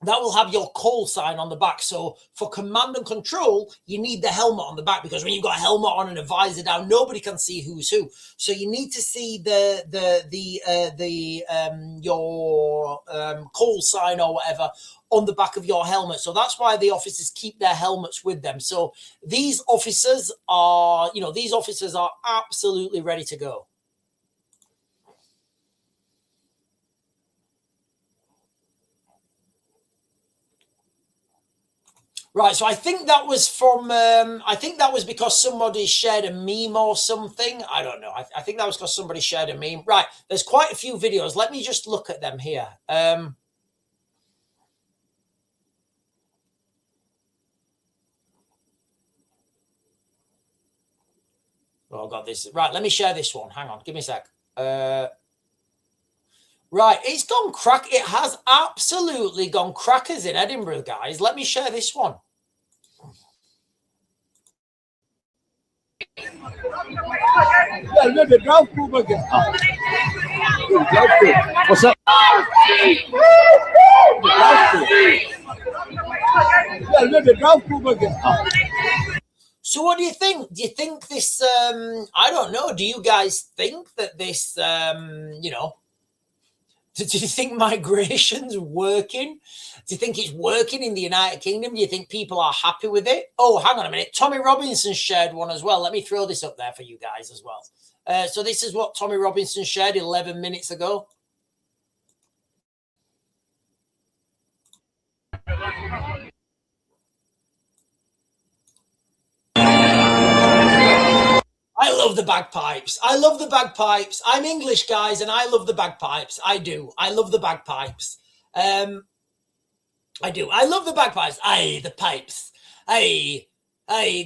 that will have your call sign on the back. So for command and control, you need the helmet on the back, because when you've got a helmet on and a visor down, nobody can see who's who. So you need to see your call sign or whatever on the back of your helmet. So that's why the officers keep their helmets with them. So these officers are, absolutely ready to go. Right, so I think that was from, I think that was because somebody shared a meme or something. I don't know. I think that was because somebody shared a meme. Right, there's quite a few videos. Let me just look at them here. Oh, I've got this. Right, let me share this one. Hang on, give me a sec. Right, it's gone crack. It has absolutely gone crackers in Edinburgh, guys. Let me share this one. What's up? So what do you think? Do you think this, I don't know, do you guys think that this, do you think migration's working? Do you think it's working in the United Kingdom? Do you think people are happy with it? Oh, hang on a minute. Tommy Robinson shared one as well. Let me throw this up there for you guys as well. So this is what Tommy Robinson shared 11 minutes ago. I love the bagpipes. I love the bagpipes. I'm English, guys, and I love the bagpipes. I do. I love the bagpipes. I do. I love the bagpipes. Aye, the pipes. Aye,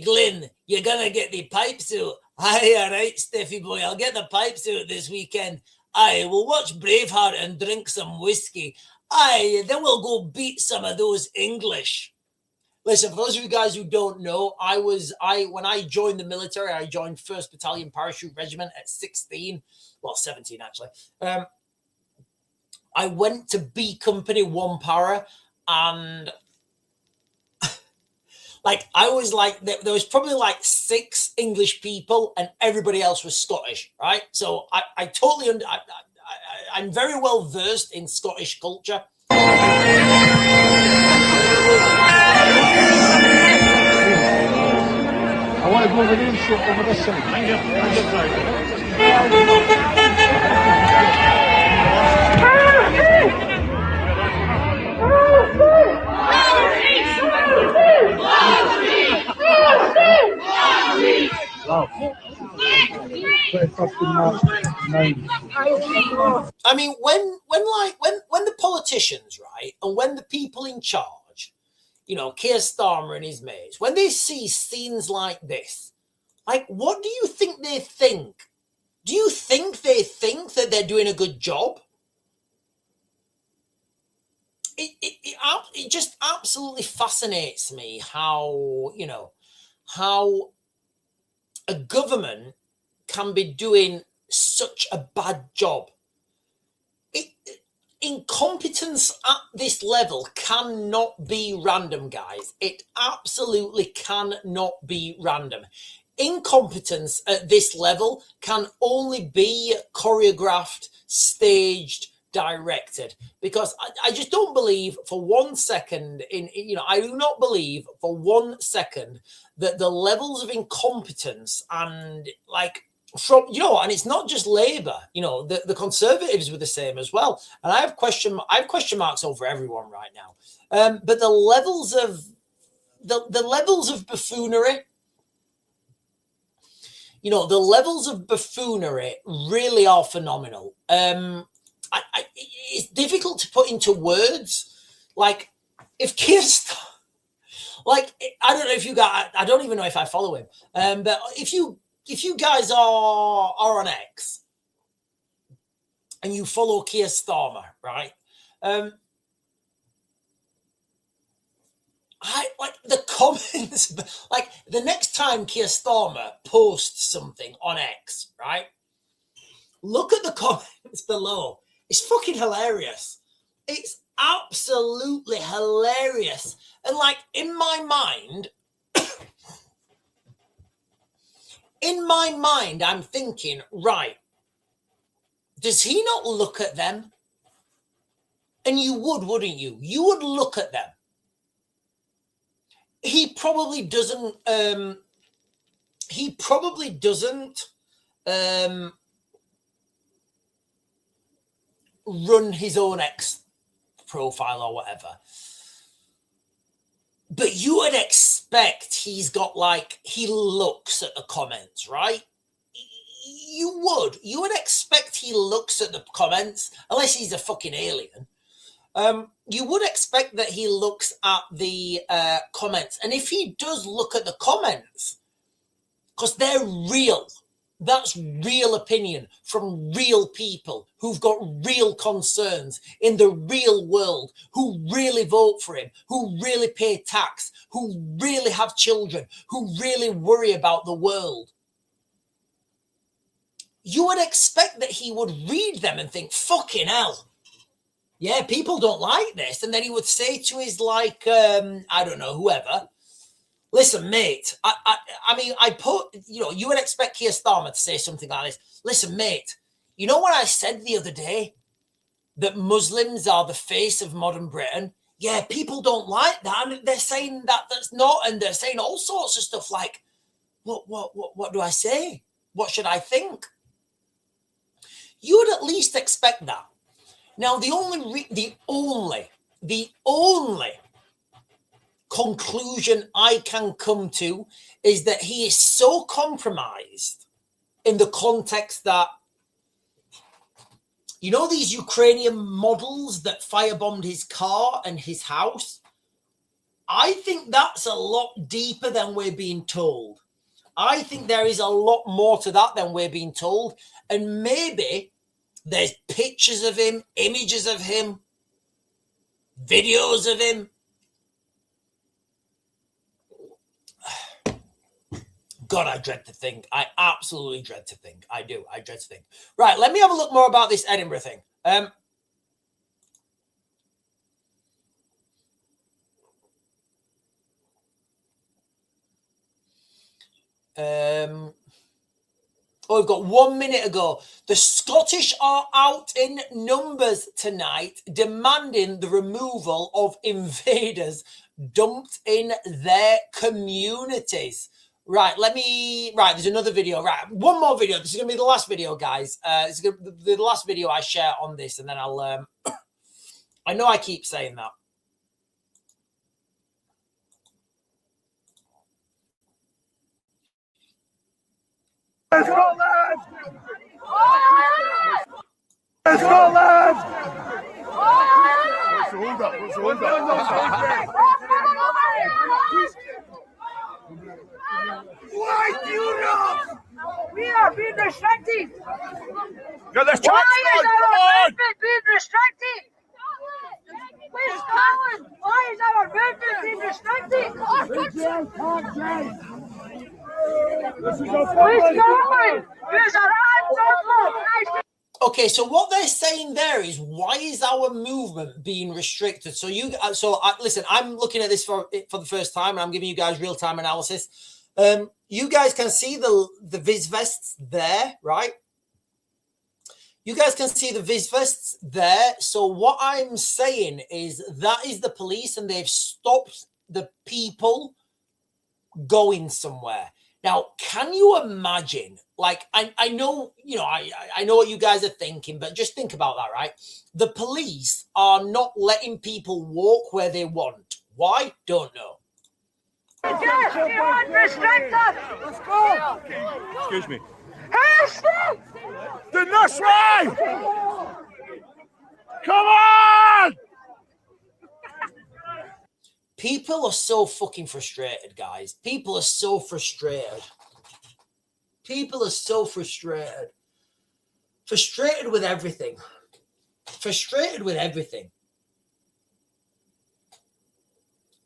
Glyn, you're gonna get the pipe suit. Aye, all right, Steffi boy, I'll get the pipe suit this weekend. Aye, we'll watch Braveheart and drink some whiskey. Aye, then we'll go beat some of those English. Listen, for those of you guys who don't know, when I joined the military, I joined 1st Battalion Parachute Regiment at 16, well, 17 actually. I went to B Company 1 Para, and I was like, there was probably like 6 English people and everybody else was Scottish, right? So I totally, I'm very well versed in Scottish culture. I want to go over there and sit over this side. I mean, when the politicians, right, and when the people in charge, Keir Starmer and his mates, when they see scenes like this, what do you think they think? Do you think they think that they're doing a good job? It just absolutely fascinates me how a government can be doing such a bad job. Incompetence at this level cannot be random, guys. It absolutely cannot be random. Incompetence at this level can only be choreographed, staged, directed, because I just don't believe for 1 second I do not believe for 1 second that the levels of incompetence and from and it's not just Labour, the Conservatives were the same as well, and I have question marks over everyone right now, but the levels of buffoonery, the levels of buffoonery really are phenomenal. It's difficult to put into words. If Keir I don't know if you guys, I don't even know if I follow him, but if you guys are on X and you follow Keir Starmer, right? The comments like the next time Keir Starmer posts something on X, right? Look at the comments below. It's fucking hilarious. It's absolutely hilarious. And like in my mind, I'm thinking, right, does he not look at them? And you would, wouldn't you? You would look at them. He probably doesn't run his own X profile or whatever. But you would expect he's got like, he looks at the comments, right? You would expect he looks at the comments, unless he's a fucking alien. You would expect that he looks at the comments. And if he does look at the comments, because they're real, that's real opinion from real people who've got real concerns in the real world, who really vote for him, who really pay tax, who really have children, who really worry about the world. You would expect that he would read them and think, fucking hell. Yeah, people don't like this. And then he would say to his, like, I don't know, whoever, listen, mate, I mean, you would expect Keir Starmer to say something like this. Listen, mate, you know what I said the other day? That Muslims are the face of modern Britain? Yeah, people don't like that. And they're saying that's not, and they're saying all sorts of stuff like, what do I say? What should I think? You would at least expect that. Now, the only conclusion I can come to is that he is so compromised in the context that, you know, these Ukrainian models that firebombed his car and his house? I think that's a lot deeper than we're being told. I think there is a lot more to that than we're being told. And maybe there's pictures of him, images of him, videos of him. God, I dread to think. I absolutely dread to think. I do. I dread to think. Right, let me have a look more about this Edinburgh thing. We've got 1 minute ago. The Scottish are out in numbers tonight, demanding the removal of invaders dumped in their communities. Right, there's another video. Right, one more video. This is going to be the last video, guys. This is going to be the last video I share on this, and then I'll, I know I keep saying that. Let's go, lads! Let's go, lads! Hold up. Why do you not? We are being restricted. Get this Why track is on, our come on! movement being restricted? Where's Scotland? Why is our movement being restricted? Where's Scotland? Where's our anthem? Okay, so what they're saying there is, why is our movement being restricted? So listen, I'm looking at this for the first time, and I'm giving you guys real-time analysis. You guys can see the Viz vests there, right? You guys can see the Viz vests there. So what I'm saying is that is the police, and they've stopped the people going somewhere. Now, can you imagine? Like, I know, I know what you guys are thinking, but just think about that, right? The police are not letting people walk where they want. Why? Don't know. Yes, we want restricted. Let's go! Excuse me. Hashtag! The Nusra! Come on! People are so fucking frustrated, guys. People are so frustrated. People are so frustrated. Frustrated with everything. Frustrated with everything.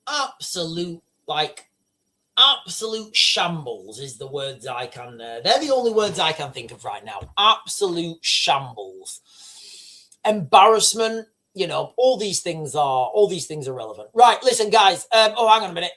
Absolute, like, Absolute shambles is the words I can. They're the only words I can think of right now. Absolute shambles, embarrassment. You know, all these things are relevant. Right, listen, guys. Oh, hang on a minute.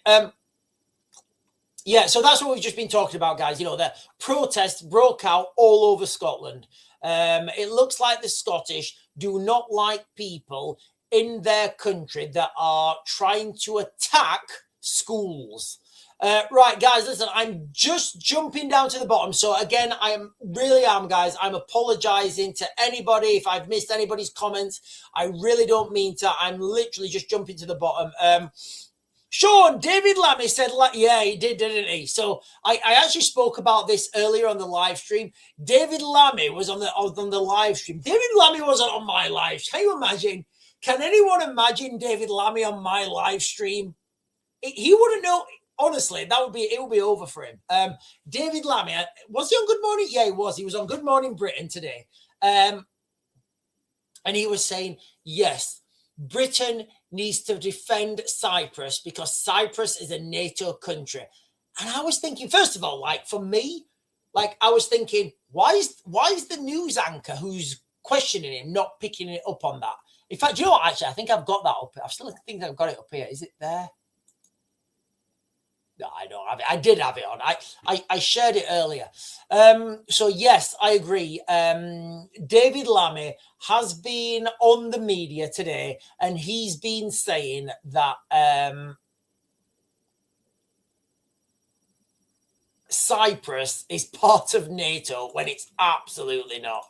Yeah, so that's what we've just been talking about, guys. You know, the protests broke out all over Scotland. It looks like the Scottish do not like people in their country that are trying to attack schools. Right, guys, listen, I'm just jumping down to the bottom. So again, really am, guys. I'm apologizing to anybody if I've missed anybody's comments. I really don't mean to. I'm literally just jumping to the bottom. Sean, David Lammy said, yeah, he did, didn't he? So I actually spoke about this earlier on the live stream. David Lammy was on the live stream. David Lammy wasn't on my live stream. Can you imagine? Can anyone imagine David Lammy on my live stream? He wouldn't know. Honestly, it would be over for him. David Lammy, was he on Good Morning? Yeah, he was. He was on Good Morning Britain today. And he was saying, yes, Britain needs to defend Cyprus because Cyprus is a NATO country. And I was thinking, first of all, like for me, like I was thinking, why is the news anchor who's questioning him not picking it up on that? In fact, you know what, actually, I think I've got that up. I still think I've got it up here. Is it there? No, I don't have it. I did have it on. I shared it earlier. So yes, I agree. David Lammy has been on the media today, and he's been saying that Cyprus is part of NATO when it's absolutely not.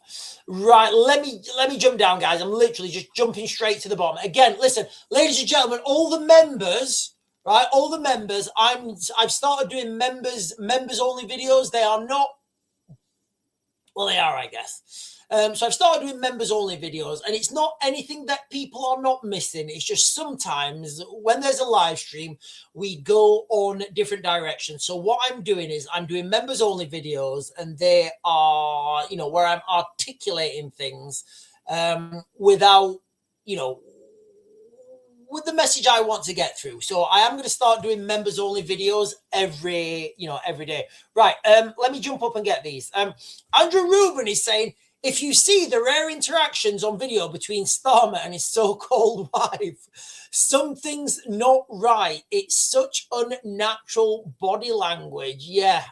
Right, let me jump down, guys. I'm literally just jumping straight to the bottom. Again, listen, ladies and gentlemen, all the members. Right, all the members. I've started doing members only videos. They are not. Well, they are, I guess. So I've started doing members only videos, and it's not anything that people are not missing. It's just sometimes when there's a live stream, we go on different directions. So what I'm doing is I'm doing members only videos, and they are, you know, where I'm articulating things without, you know, with the message I want to get through. So I am going to start doing members only videos every day. Right. Let me jump up and get these. Andrew Rubin is saying, if you see the rare interactions on video between Starmer and his so-called wife, something's not right. It's such unnatural body language. Yeah,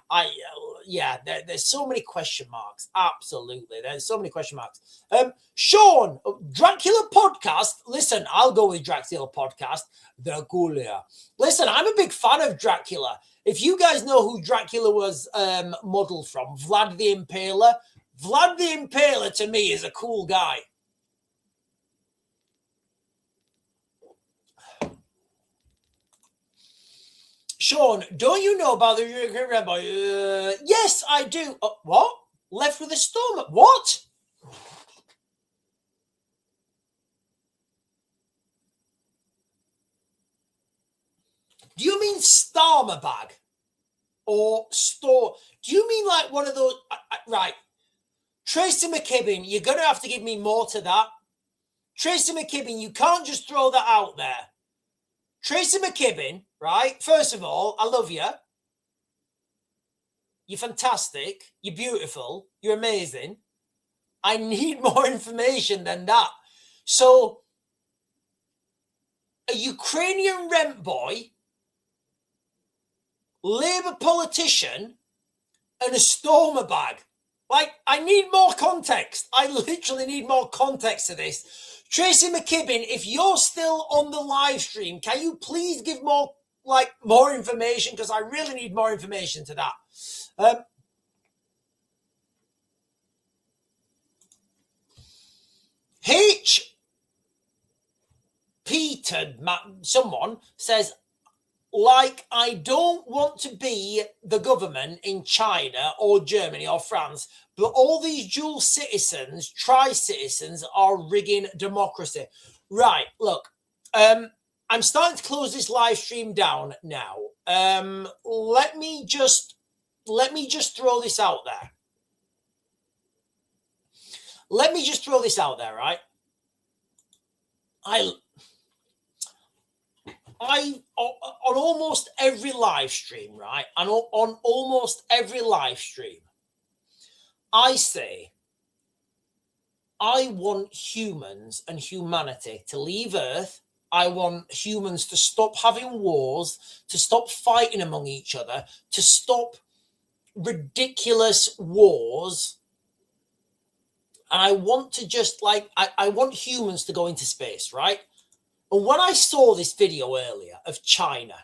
there's so many question marks. Absolutely. There's so many question marks. Sean, Dracula podcast. Listen, I'll go with Dracula podcast. Dracula. Listen, I'm a big fan of Dracula. If you guys know who Dracula was modeled from, Vlad the Impaler. Vlad the Impaler to me is a cool guy. Sean, don't you know about the Rabbi? Yes, I do. What? Left with a storm? What? Do you mean Starmer bag? Or store? Do you mean like one of those? Right. Tracy McKibben, you're going to have to give me more to that. Tracy McKibben, you can't just throw that out there. Tracy McKibben, right? First of all, I love you. You're fantastic. You're beautiful. You're amazing. I need more information than that. So, a Ukrainian rent boy, Labour politician, and a Stormer bag. Like, I need more context. I literally need more context to this. Tracy McKibben, if you're still on the live stream, can you please give more information? Because I really need more information to that. Peter, someone says, like, I don't want to be the government in China or Germany or France, but all these dual citizens, tri-citizens are rigging democracy. Right, look, I'm starting to close this live stream down now. Let me just throw this out there. Let me just throw this out there, right? on almost every live stream, right? And on almost every live stream, I say, I want humans and humanity to leave Earth. I want humans to stop having wars, to stop fighting among each other, to stop ridiculous wars. And I want to just like, I want humans to go into space, right? And when I saw this video earlier of China,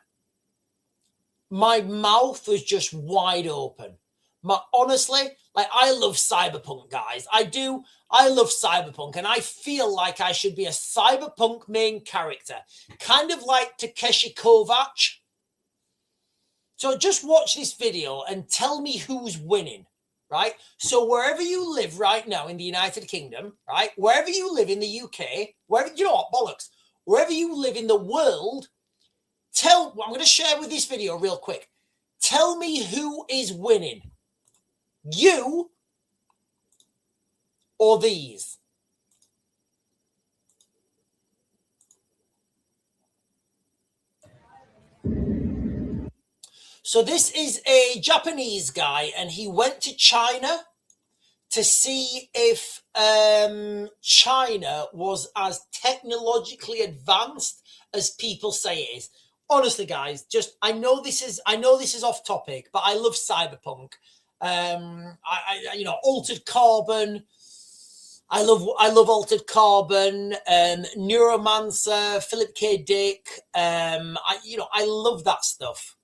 my mouth was just wide open. Honestly, like, I love Cyberpunk, guys. I do. I love Cyberpunk, and I feel like I should be a Cyberpunk main character, kind of like Takeshi Kovacs. So just watch this video and tell me who's winning, right? So wherever you live right now in the United Kingdom, right? Wherever you live in the UK, wherever, you know what, bollocks, wherever you live in the world, I'm going to share with this video real quick. Tell me who is winning. You or these? So this is a Japanese guy, and he went to China to see if China was as technologically advanced as people say it is. Honestly, guys, I know this is off topic, but I love Cyberpunk. You know, Altered Carbon. I love Altered Carbon, Neuromancer, Philip K. Dick. I love that stuff.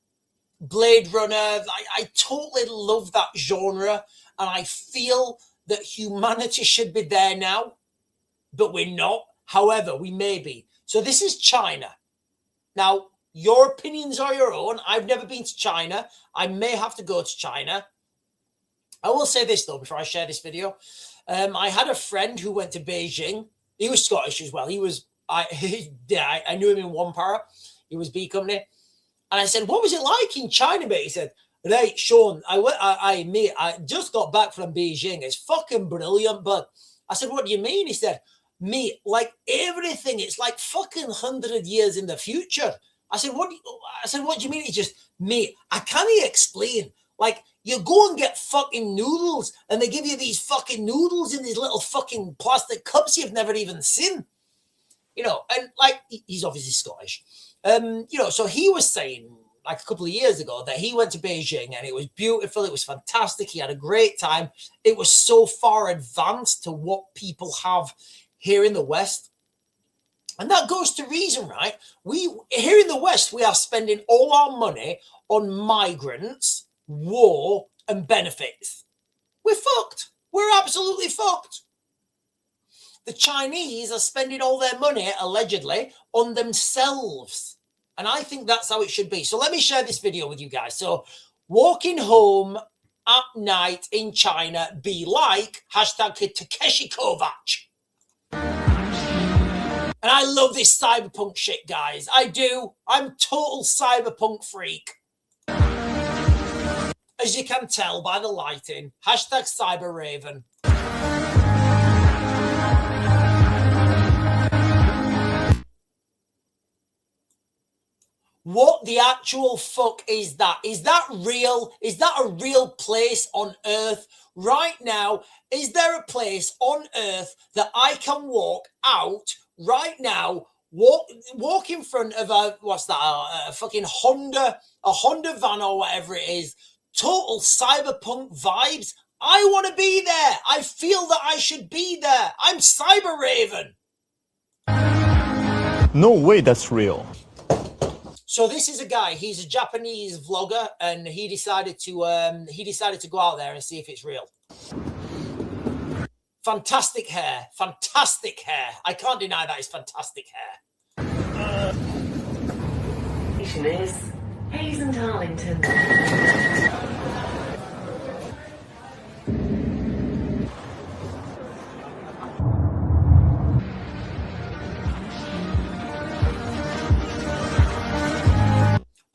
Blade Runner. I totally love that genre, and I feel that humanity should be there now, but we're not. However, we may be. So this is China. Now, your opinions are your own. I've never been to China. I may have to go to China. I will say this, though, before I share this video. I had a friend who went to Beijing. He was Scottish as well. I knew him in one para. He was B Company. And I said, what was it like in China, mate? He said, right, Sean, I just got back from Beijing. It's fucking brilliant. But I said, what do you mean? He said, mate, like everything, it's like fucking 100 years in the future. I said, what do you mean? He just, mate, I can't explain. Like, you go and get fucking noodles, and they give you these fucking noodles in these little fucking plastic cups you've never even seen. You know, and like, he's obviously Scottish. You know, so he was saying like a couple of years ago that he went to Beijing and it was beautiful. It was fantastic. He had a great time. It was so far advanced to what people have here in the West. And that goes to reason, right? Here in the West, we are spending all our money on migrants, war, and benefits. We're fucked. We're absolutely fucked. The Chinese are spending all their money, allegedly, on themselves. And I think that's how it should be. So let me share this video with you guys. So walking home at night in China be like #Takeshi Kovacs. And I love this cyberpunk shit, guys. I do. I'm total cyberpunk freak. As you can tell by the lighting, #CyberRaven. What the actual fuck is that? Is that real? Is that a real place on Earth right now? Is there a place on Earth that I can walk out right now, walk in front of a fucking Honda van or whatever it is, total cyberpunk vibes? I want to be there. I feel that I should be there. I'm CyberRaven. No way that's real. So this is a guy, he's a Japanese vlogger, and he decided to go out there and see if it's real. Fantastic hair. Fantastic hair. I can't deny that it's fantastic hair. Is Hazen Darlington.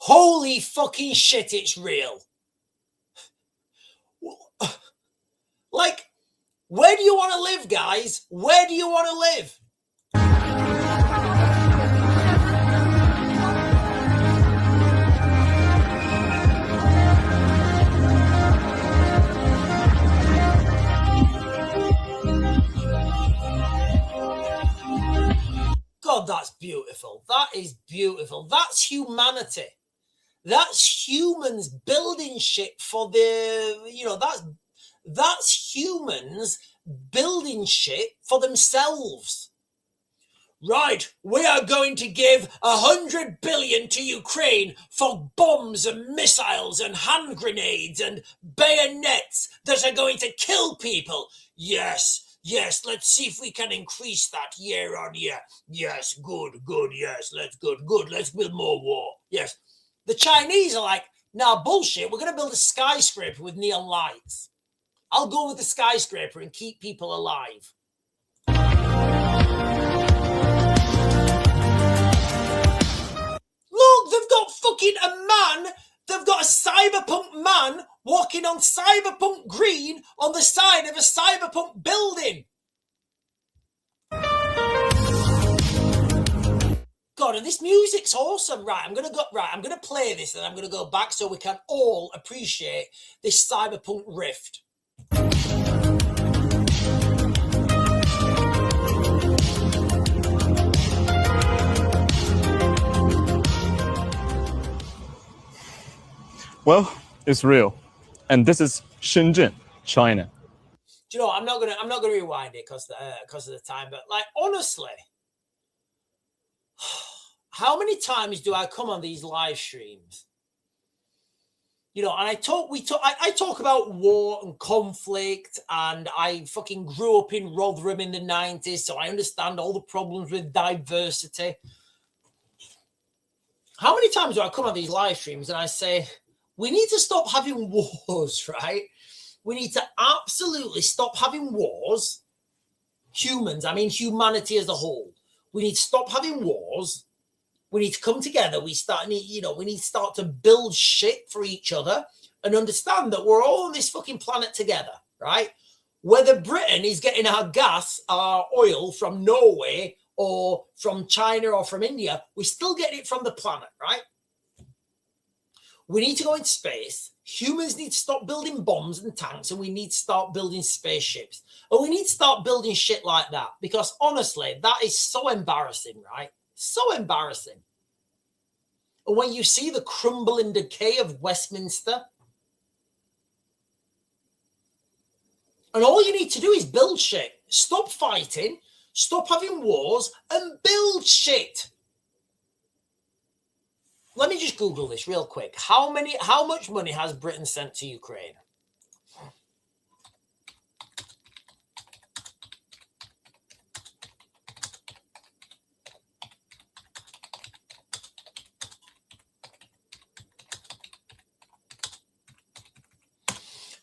Holy fucking shit, it's real. Like, where do you want to live, guys? Where do you want to live? is beautiful. That's humanity. That's humans building shit for that's humans building shit for themselves. Right, we are going to give 100 billion to Ukraine for bombs and missiles and hand grenades and bayonets that are going to kill people. Yes, let's see if we can increase that year on year. Yes, good, yes, let's build more war. Yes. The Chinese are like, nah, bullshit, we're going to build a skyscraper with neon lights. I'll go with the skyscraper and keep people alive. Look, they've got fucking a man, they've got a cyberpunk man walking on cyberpunk green on the side of a cyberpunk building. God, and this music's awesome. Right, I'm gonna play this and I'm gonna go back so we can all appreciate this cyberpunk rift. Well, it's real, and this is Shenzhen, China. Do you know what? I'm not gonna rewind it because of the time. But like honestly, how many times do I come on these live streams? You know, and I talk about war and conflict, and I fucking grew up in Rotherham in the 90s, so I understand all the problems with diversity. How many times do I come on these live streams and I say, we need to stop having wars, right? We need to absolutely stop having wars. Humans, I mean humanity as a whole. We need to stop having wars. We need to come together. We need to start to build shit for each other and understand that we're all on this fucking planet together, right? Whether Britain is getting our gas, our oil from Norway or from China or from India, we're still getting it from the planet, right? We need to go into space. Humans need to stop building bombs and tanks, and we need to start building spaceships. And we need to start building shit like that because honestly, that is so embarrassing, right? So embarrassing. And when you see the crumble and decay of Westminster, and all you need to do is build shit. Stop fighting, stop having wars, and build shit. Let me just Google this real quick. How much money has Britain sent to Ukraine?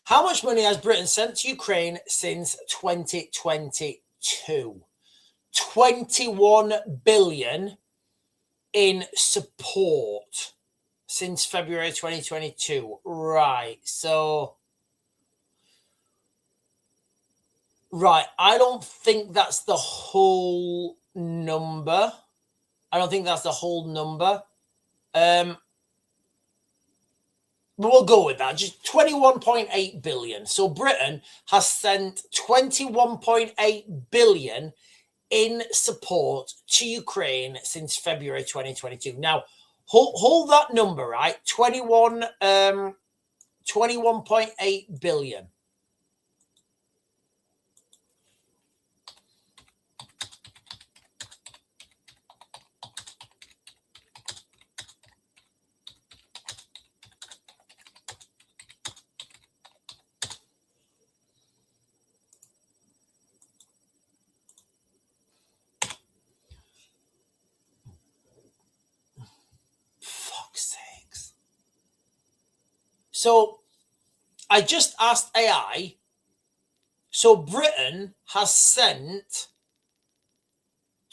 How much money has Britain sent to Ukraine since 2022? 21 billion in support since February 2022. Right. So, right. I don't think that's the whole number. But we'll go with that. Just 21.8 billion. So Britain has sent 21.8 billion in support to Ukraine since February 2022. Now, hold that number, right? 21.8 billion. So I just asked AI. So Britain has sent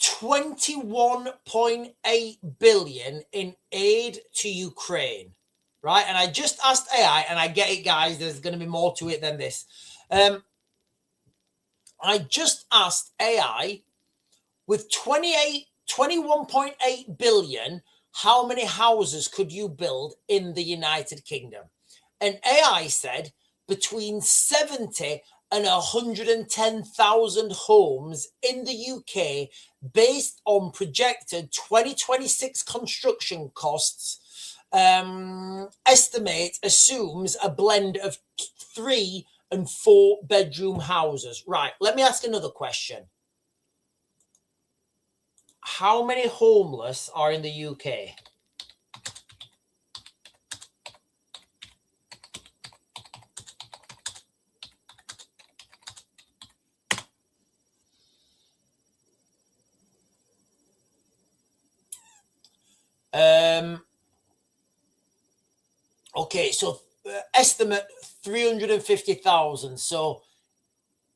21.8 billion in aid to Ukraine, right? And I just asked AI, and I get it, guys. There's going to be more to it than this. I just asked AI, with 21.8 billion, how many houses could you build in the United Kingdom? And AI said between 70 110,000 homes in the UK based on projected 2026 construction costs. Estimate assumes a blend of 3 and 4 bedroom houses. Right, let me ask another question. How many homeless are in the UK? Okay, so estimate 350,000. So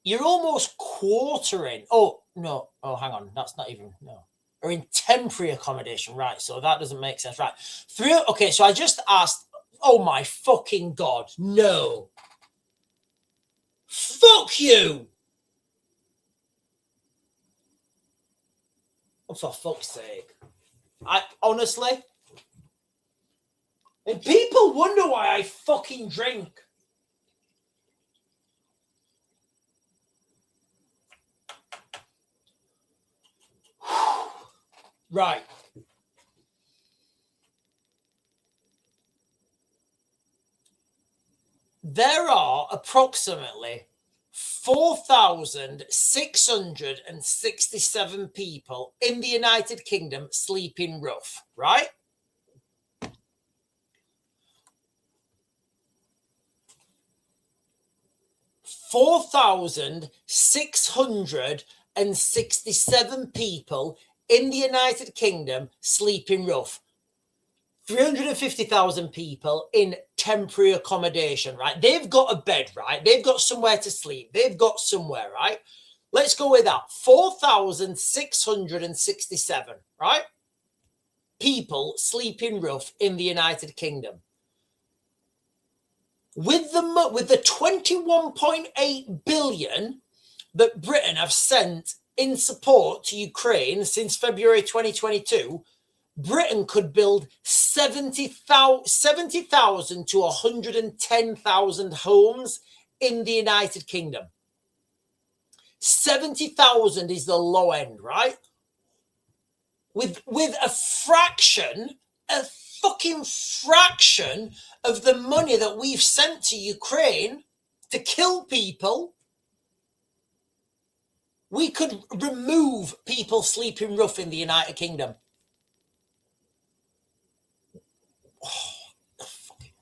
you're almost quartering. Oh, no. Oh, hang on. That's not even, no. Or in temporary accommodation. Right. So that doesn't make sense. Right. Okay. So I just asked, oh my fucking God. No. Fuck you. Oh, for fuck's sake. I honestly. And people wonder why I fucking drink. Right. There are approximately 4,667 people in the United Kingdom sleeping rough, right? $4,667 people in the United Kingdom sleeping rough. 350,000 people in temporary accommodation, right? They've got a bed, right? They've got somewhere to sleep. They've got somewhere, right? Let's go with that. 4,667, right? People sleeping rough in the United Kingdom. With the 21.8 billion that Britain have sent in support to Ukraine since February 2022, Britain could build 70,000 to 110,000 homes in the United Kingdom. 70,000 is the low end, right? With a fucking fraction of the money that we've sent to Ukraine to kill people, we could remove people sleeping rough in the United Kingdom. Oh, fucking...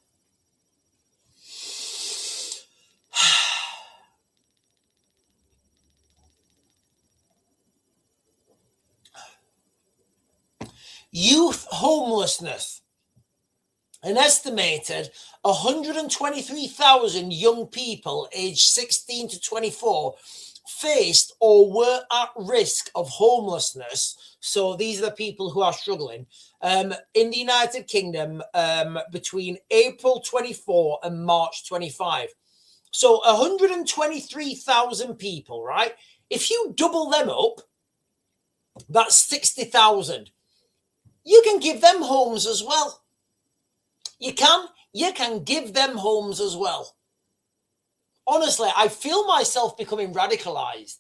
Youth homelessness. An estimated 123,000 young people aged 16 to 24 faced or were at risk of homelessness. So these are the people who are struggling in the United Kingdom between April 24 and March 25. So 123,000 people, right? If you double them up, that's 60,000. You can give them homes as well. You can give them homes as well. Honestly, I feel myself becoming radicalized.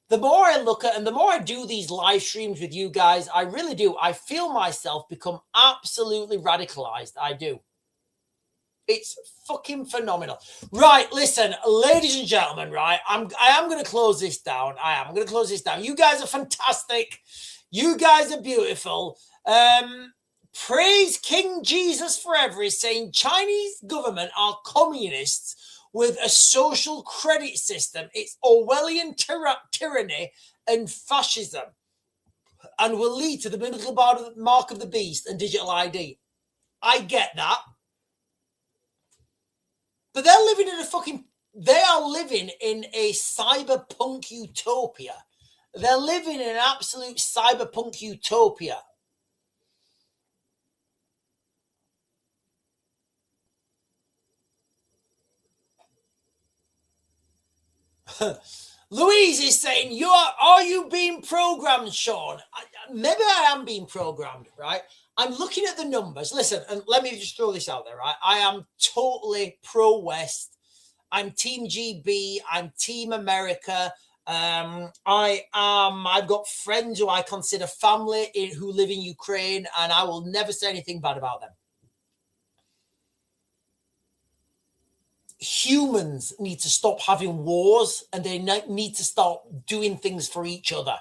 The more I look at and the more I do these live streams with you guys, I really do. I feel myself become absolutely radicalized. I do. It's fucking phenomenal. Right, listen, ladies and gentlemen, right? I am going to close this down. I'm going to close this down. You guys are fantastic. You guys are beautiful. Praise King Jesus forever is saying Chinese government are communists with a social credit system. It's Orwellian tyranny and fascism and will lead to the biblical mark of the beast and digital ID. I get that. But they are living in a cyberpunk utopia. They're living in an absolute cyberpunk utopia. Louise is saying, are you being programmed, Sean? Maybe I am being programmed, right? I'm looking at the numbers. Listen, and let me just throw this out there, right? I am totally pro-West. I'm Team GB. I'm Team America. I've got friends who I consider family who live in Ukraine, and I will never say anything bad about them. Humans need to stop having wars, and they need to start doing things for each other.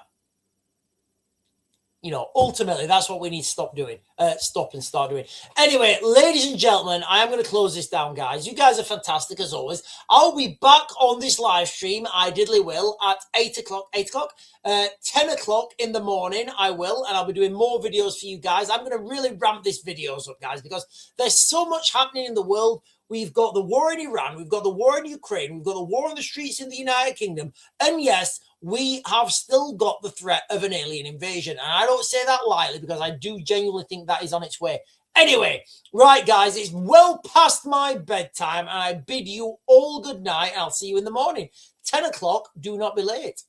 You know, ultimately, that's what we need to stop doing. Stop and start doing. Anyway, ladies and gentlemen, I am going to close this down, guys. You guys are fantastic, as always. I'll be back on this live stream. I diddly will at 8 o'clock, 10 o'clock in the morning. I will, and I'll be doing more videos for you guys. I'm going to really ramp this videos up, guys, because there's so much happening in the world. We've got the war in Iran. We've got the war in Ukraine. We've got the war on the streets in the United Kingdom. And yes, we have still got the threat of an alien invasion. And I don't say that lightly because I do genuinely think that is on its way. Anyway, right, guys, it's well past my bedtime. And I bid you all good night. I'll see you in the morning. 10 o'clock, do not be late.